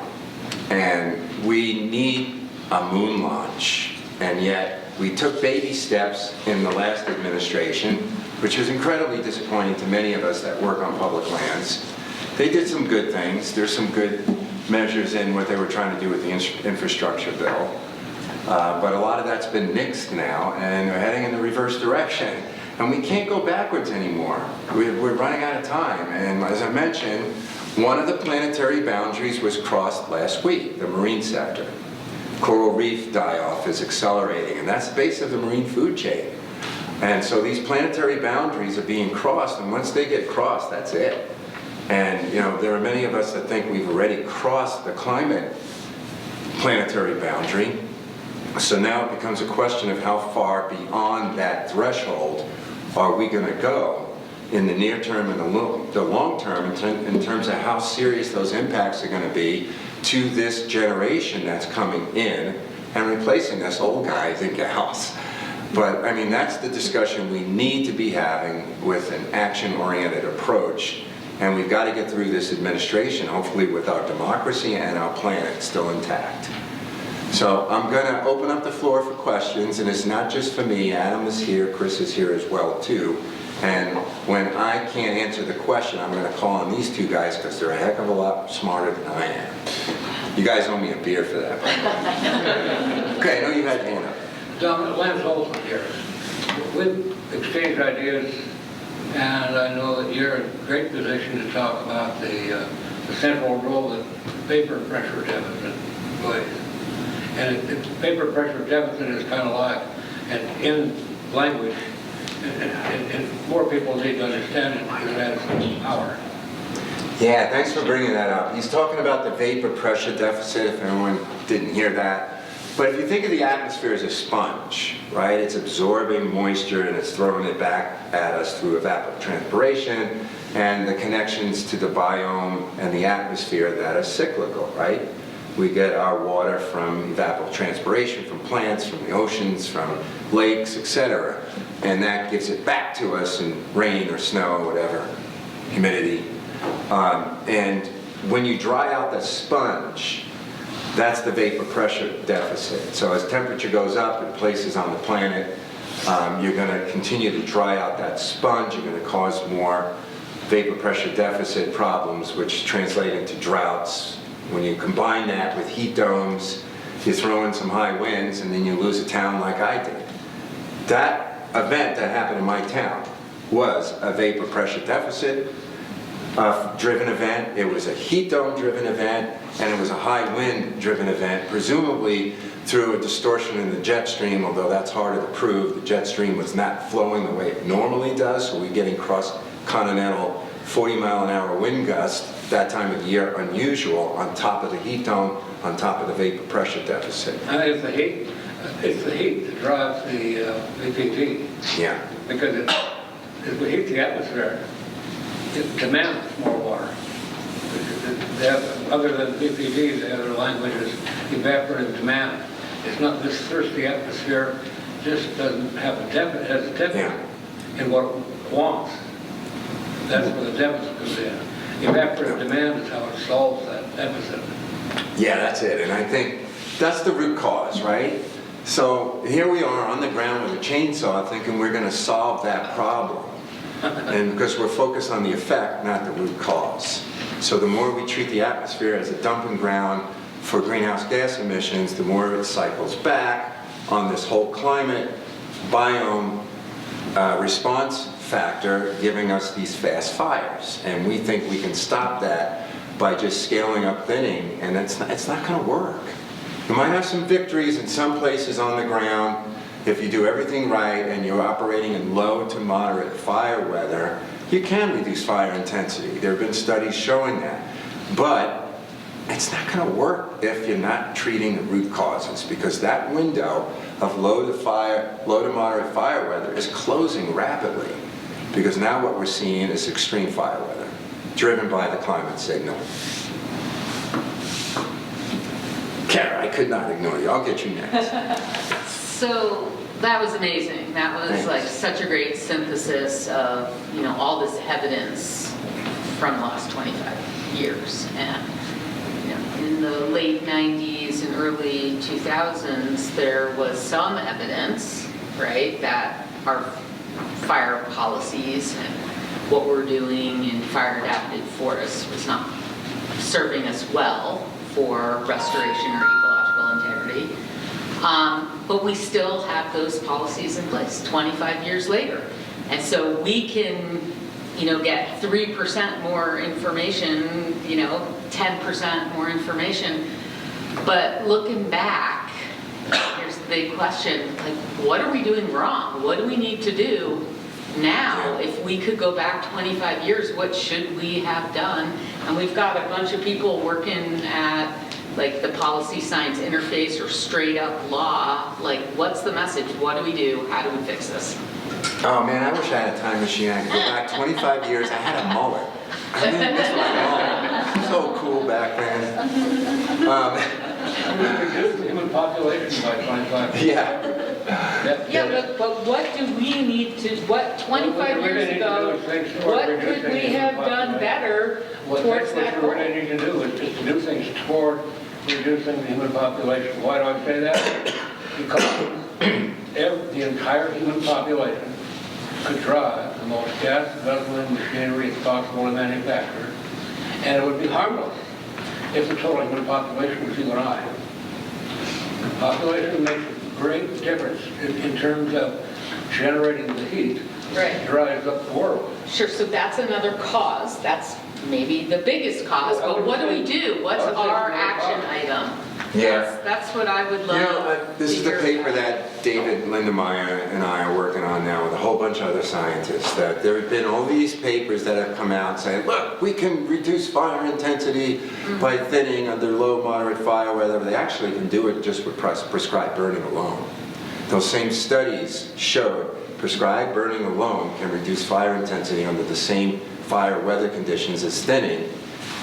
And we need a moon launch. And yet, we took baby steps in the last administration, which was incredibly disappointing to many of us that work on public lands. They did some good things. There's some good measures in what they were trying to do with the infrastructure bill. But a lot of that's been nixed now, and we're heading in the reverse direction. And we can't go backwards anymore. We're running out of time. And as I mentioned, one of the planetary boundaries was crossed last week, the marine sector. Coral reef die-off is accelerating, and that's the base of the marine food chain. And so these planetary boundaries are being crossed, and once they get crossed, that's it. And, you know, there are many of us that think we've already crossed the climate planetary boundary. So now it becomes a question of how far beyond that threshold are we going to go in the near term and the long term in terms of how serious those impacts are going to be to this generation that's coming in and replacing us old guys and gals. But I mean, that's the discussion we need to be having with an action-oriented approach. And we've got to get through this administration, hopefully with our democracy and our planet still intact. So I'm going to open up the floor for questions, and it's not just for me. Adam is here, Chris is here as well too. And when I can't answer the question, I'm going to call on these two guys because they're a heck of a lot smarter than I am. You guys owe me a beer for that. Okay, I know you had your hand up. Dominick, Lance Olson here. We've exchanged ideas, and I know that you're in a great position to talk about the central role that vapor pressure deficit plays. And vapor pressure deficit is kind of like, and in language, and more people need to understand it because it has power. Yeah, thanks for bringing that up. He's talking about the vapor pressure deficit, if anyone didn't hear that. But if you think of the atmosphere as a sponge, right? It's absorbing moisture and it's throwing it back at us through evapotranspiration and the connections to the biome and the atmosphere that are cyclical, right? We get our water from evapotranspiration, from plants, from the oceans, from lakes, etc. And that gives it back to us in rain or snow or whatever, humidity. And when you dry out the sponge, that's the vapor pressure deficit. So as temperature goes up in places on the planet, you're going to continue to dry out that sponge. You're going to cause more vapor pressure deficit problems, which translate into droughts. When you combine that with heat domes, you throw in some high winds, and then you lose a town like I did. That event that happened in my town was a vapor pressure deficit driven event. It was a heat dome driven event, and it was a high wind driven event, presumably through a distortion in the jet stream, although that's harder to prove. The jet stream was not flowing the way it normally does, so we're getting cross-continental 40-mile-an-hour wind gusts, that time of year unusual, on top of the heat dome, on top of the vapor pressure deficit. It's the heat that drives the VPG. Yeah. Because as we heat the atmosphere, it demands more water. They have, other than VPG, the other language is evaporative demand. It's not this thirsty atmosphere, just doesn't have a deficit, has a deficit in what it wants. That's where the deficit comes in. Evaporative demand is how it solves that deficit. Yeah, that's it. And I think that's the root cause, right? So here we are on the ground with a chainsaw thinking we're going to solve that problem. And because we're focused on the effect, not the root cause. So the more we treat the atmosphere as a dumping ground for greenhouse gas emissions, the more it cycles back on this whole climate biome response factor, giving us these fast fires. And we think we can stop that by just scaling up thinning, and it's not going to work. You might have some victories in some places on the ground if you do everything right and you're operating in low to moderate fire weather. You can reduce fire intensity. There have been studies showing that. But it's not going to work if you're not treating the root causes, because that window of low to moderate fire weather is closing rapidly, because now what we're seeing is extreme fire weather driven by the climate signal. Kara, I could not ignore you. I'll get you next. So that was amazing. That was Thanks. like such a great synthesis of, you know, all this evidence from the last 25 years. And you know, in the late 90s and early 2000s, there was some evidence, right, that our fire policies and what we're doing in fire adapted forests was not serving us well for restoration or ecological integrity. But we still have those policies in place 25 years later. And so we can, you know, get 3% more information, you know, 10% more information. But looking back, here's the big question, like, what are we doing wrong? What do we need to do now? If we could go back 25 years, what should we have done? And we've got a bunch of people working at like the policy science interface or straight up law. Like, what's the message? What do we do? How do we fix this? Oh man, I wish I had a time machine. I could go back 25 years. I had a mullet. I didn't miss my mullet. So cool back then. We reduced the human population by 25. Yeah, but what do we need to, what 25 years ago, what could we have done better towards that goal? What we really need to do is just to do things toward reducing the human population. Why do I say that? Because the entire human population could drive the most gas-guzzling machinery it's possible to manufacture, and it would be harmless if the total human population was you and I. Population makes a great difference in terms of generating the heat. Right. Drives up the world. Sure, so that's another cause. That's maybe the biggest cause, but what do we do? What's our action item? Yeah. That's what I would love. You know, this is the paper that David Lindemeyer and I are working on now with a whole bunch of other scientists. That there have been all these papers that have come out saying, look, we can reduce fire intensity by thinning under low, moderate fire weather. They actually can do it just with prescribed burning alone. Those same studies showed prescribed burning alone can reduce fire intensity under the same fire weather conditions as thinning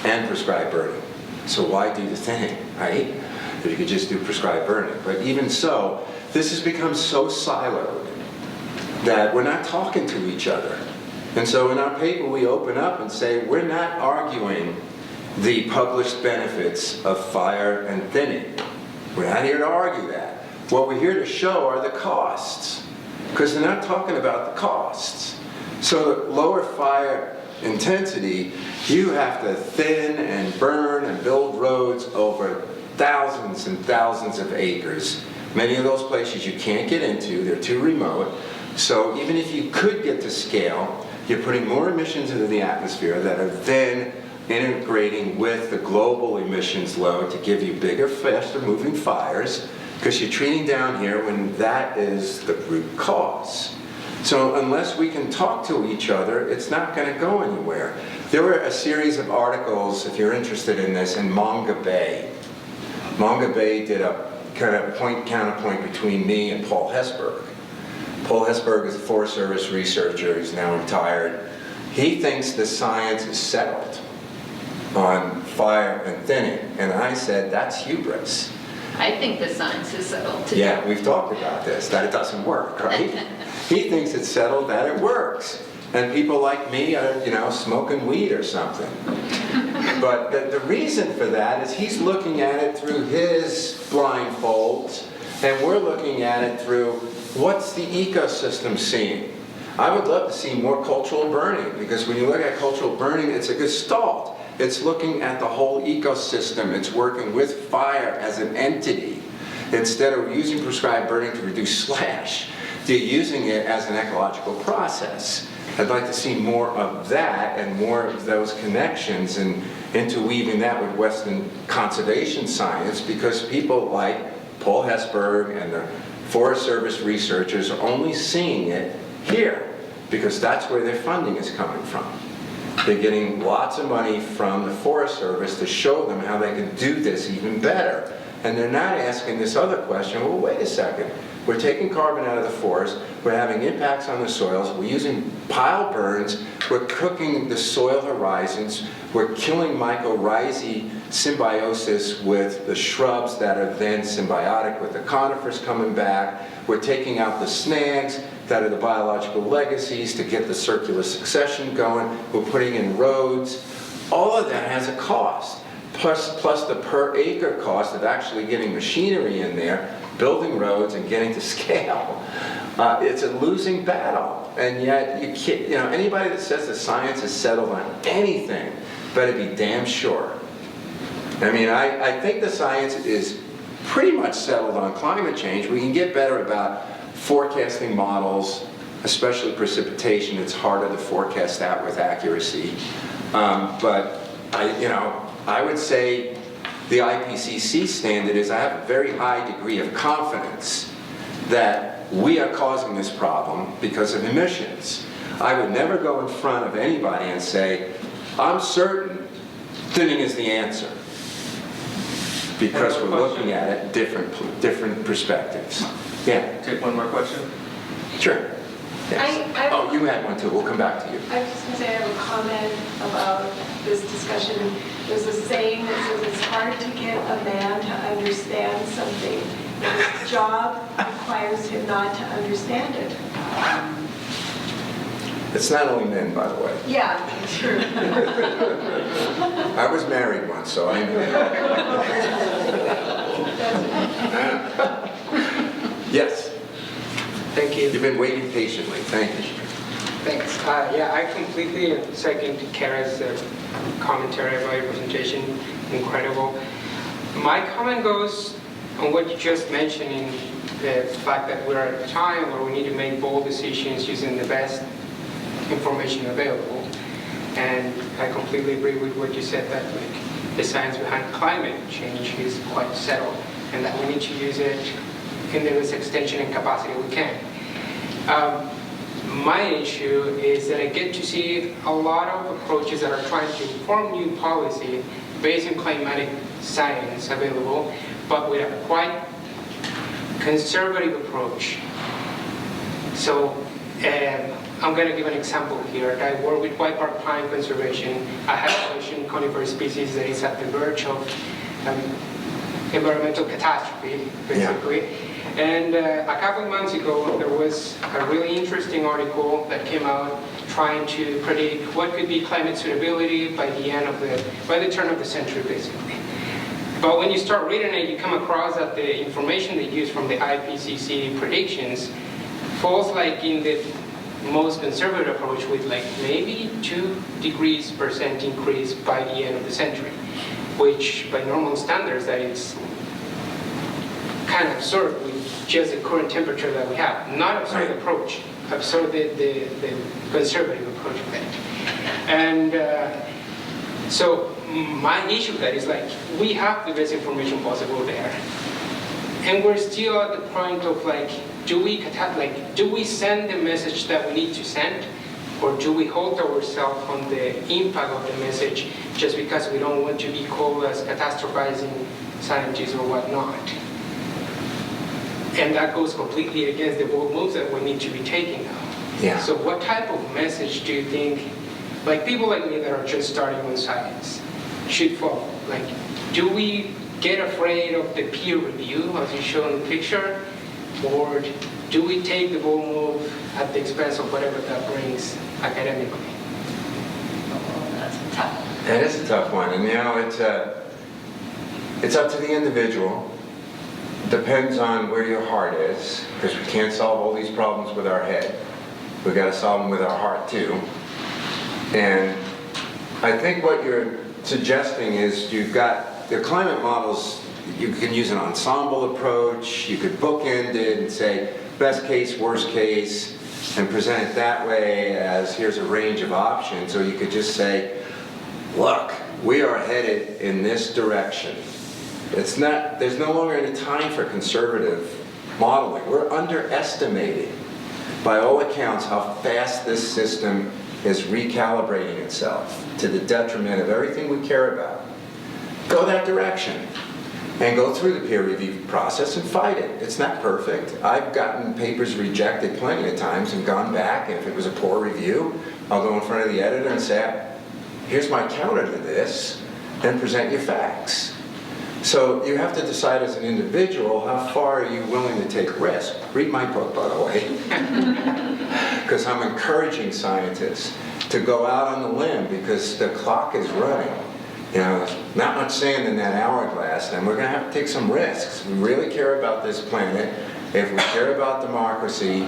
and prescribed burning. So why do the thinning, right? If you could just do prescribed burning. But even so, this has become so siloed that we're not talking to each other. And so in our paper, we open up and say, we're not arguing the published benefits of fire and thinning. We're not here to argue that. What we're here to show are the costs, because they're not talking about the costs. So lower fire intensity, you have to thin and burn and build roads over thousands and thousands of acres. Many of those places you can't get into, they're too remote. So even if you could get to scale, you're putting more emissions into the atmosphere that are then integrating with the global emissions load to give you bigger, faster moving fires, because you're treating down here when that is the root cause. So unless we can talk to each other, it's not going to go anywhere. There were a series of articles, if you're interested in this, in Manga Bay. Manga Bay did a kind of point-counterpoint between me and Paul Hesburgh. Paul Hesburgh is a Forest Service researcher. He's now retired. He thinks the science is settled on fire and thinning. And I said, that's hubris. I think the science is settled too. Yeah, we've talked about this, that it doesn't work, right? He thinks it's settled that it works. And people like me are, you know, smoking weed or something. But the reason for that is he's looking at it through his blindfolds, and we're looking at it through what's the ecosystem seeing. I would love to see more cultural burning, because when you look at cultural burning, it's a gestalt. It's looking at the whole ecosystem. It's working with fire as an entity. Instead of using prescribed burning to reduce slash, they're using it as an ecological process. I'd like to see more of that and more of those connections and interweaving that with Western conservation science, because people like Paul Hesburgh and the Forest Service researchers are only seeing it here, because that's where their funding is coming from. They're getting lots of money from the Forest Service to show them how they can do this even better. And they're not asking this other question, well, wait a second. We're taking carbon out of the forest, we're having impacts on the soils, we're using pile burns, we're cooking the soil horizons, we're killing mycorrhizae symbiosis with the shrubs that are then symbiotic with the conifers coming back, we're taking out the snags that are the biological legacies to get the circular succession going, we're putting in roads. All of that has a cost, plus the per acre cost of actually getting machinery in there, building roads and getting to scale. It's a losing battle, and yet you can't, anybody that says that science is settled on anything better be damn sure. I mean, I think the science is pretty much settled on climate change. We can get better about forecasting models, especially precipitation. It's harder to forecast that with accuracy. But I would say the IPCC standard is I have a very high degree of confidence that we are causing this problem because of emissions. I would never go in front of anybody and say, I'm certain thinning is the answer. Because we're looking at it different perspectives. Yeah. Take one more question. Sure. Yes. Oh, you had one too. We'll come back to you. I was just going to say I have a comment about this discussion. There's a saying that says it's hard to get a man to understand something. His job requires him not to understand it. It's not only men, by the way. Yeah, true. I was married once, so I know. Yes. Thank you. You've been waiting patiently. Thank you. Thanks. Yeah, I completely second Kara's commentary about your presentation. Incredible. My comment goes on what you just mentioned, in the fact that we're at a time where we need to make bold decisions using the best information available. And I completely agree with what you said, that the science behind climate change is quite settled, and that we need to use it in the least extension and capacity we can. My issue is that I get to see a lot of approaches that are trying to form new policy based on climatic science available, but with a quite conservative approach. So I'm going to give an example here. I work with White Bark Pine Conservation, a high-elevation conifer species that is at the verge of environmental catastrophe, basically. Yeah. And a couple of months ago, there was a really interesting article that came out trying to predict what could be climate suitability by the turn of the century, basically. But when you start reading it, you come across that the information they use from the IPCC predictions falls like in the most conservative approach, with like maybe 2% increase by the end of the century, which by normal standards that is kind of absurd with just the current temperature that we have. Not absurd approach, absurd the conservative approach of it. And so my issue with that is like, we have the best information possible there, and we're still at the point of like, do we send the message that we need to send, or do we hold ourselves on the impact of the message just because we don't want to be called as catastrophizing scientists or whatnot? And that goes completely against the bold moves that we need to be taking now. Yeah. So what type of message do you think, like people like me that are just starting on science, should follow? Like, do we get afraid of the peer review, as you show in the picture, or do we take the bold move at the expense of whatever that brings academically? Oh, that's a tough one. That is a tough one, and it's up to the individual. Depends on where your heart is, because we can't solve all these problems with our head. We've got to solve them with our heart too. And I think what you're suggesting is you've got the climate models. You can use an ensemble approach. You could bookend it and say best case, worst case, and present it that way as here's a range of options. Or you could just say, look, we are headed in this direction. There's no longer any time for conservative modeling. We're underestimating, by all accounts, how fast this system is recalibrating itself to the detriment of everything we care about, go that direction. And go through the peer review process and fight it. It's not perfect. I've gotten papers rejected plenty of times and gone back, and if it was a poor review, I'll go in front of the editor and say, here's my counter to this, and present your facts. So you have to decide as an individual, how far are you willing to take risk? Read my book, by the way. Because I'm encouraging scientists to go out on the limb because the clock is running. You know, not much sand in that hourglass, and we're going to have to take some risks. We really care about this planet. If we care about democracy,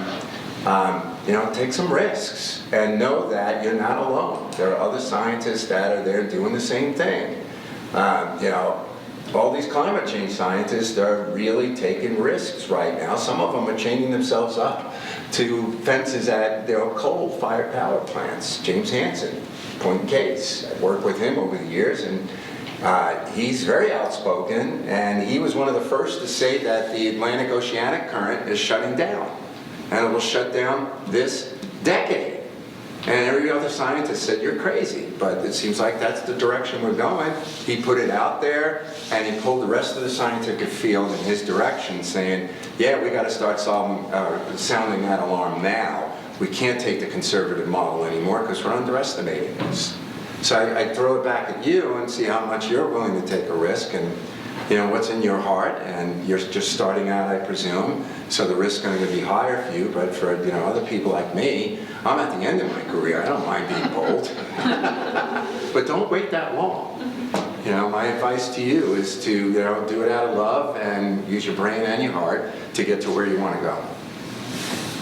you know, take some risks and know that you're not alone. There are other scientists that are there doing the same thing. You know, all these climate change scientists are really taking risks right now. Some of them are chaining themselves up to fences at coal-fired power plants. James Hansen, point in case. I've worked with him over the years, and he's very outspoken, and he was one of the first to say that the Atlantic Oceanic Current is shutting down, and it will shut down this decade. And every other scientist said, you're crazy, but it seems like that's the direction we're going. He put it out there, and he pulled the rest of the scientific field in his direction, saying, yeah, we got to start sounding that alarm now. We can't take the conservative model anymore because we're underestimating this. So I throw it back at you and see how much you're willing to take a risk, and you know what's in your heart, and you're just starting out, I presume, so the risk's going to be higher for you. But for other people like me, I'm at the end of my career. I don't mind being bold, but don't wait that long. You know, my advice to you is to do it out of love and use your brain and your heart to get to where you want to go.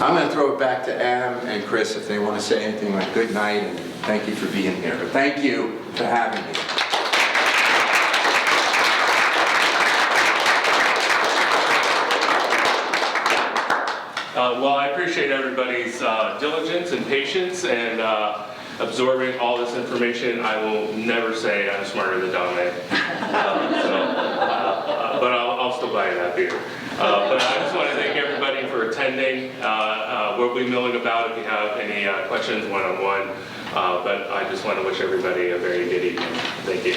I'm going to throw it back to Adam and Chris if they want to say anything like good night and thank you for being here. But thank you for having me. Well, I appreciate everybody's diligence and patience and absorbing all this information. I will never say I'm smarter than Dominick, but I'll still buy you that beer. But I just want to thank everybody for attending. We'll be milling about if you have any questions one-on-one. But I just want to wish everybody a very good evening. Thank you.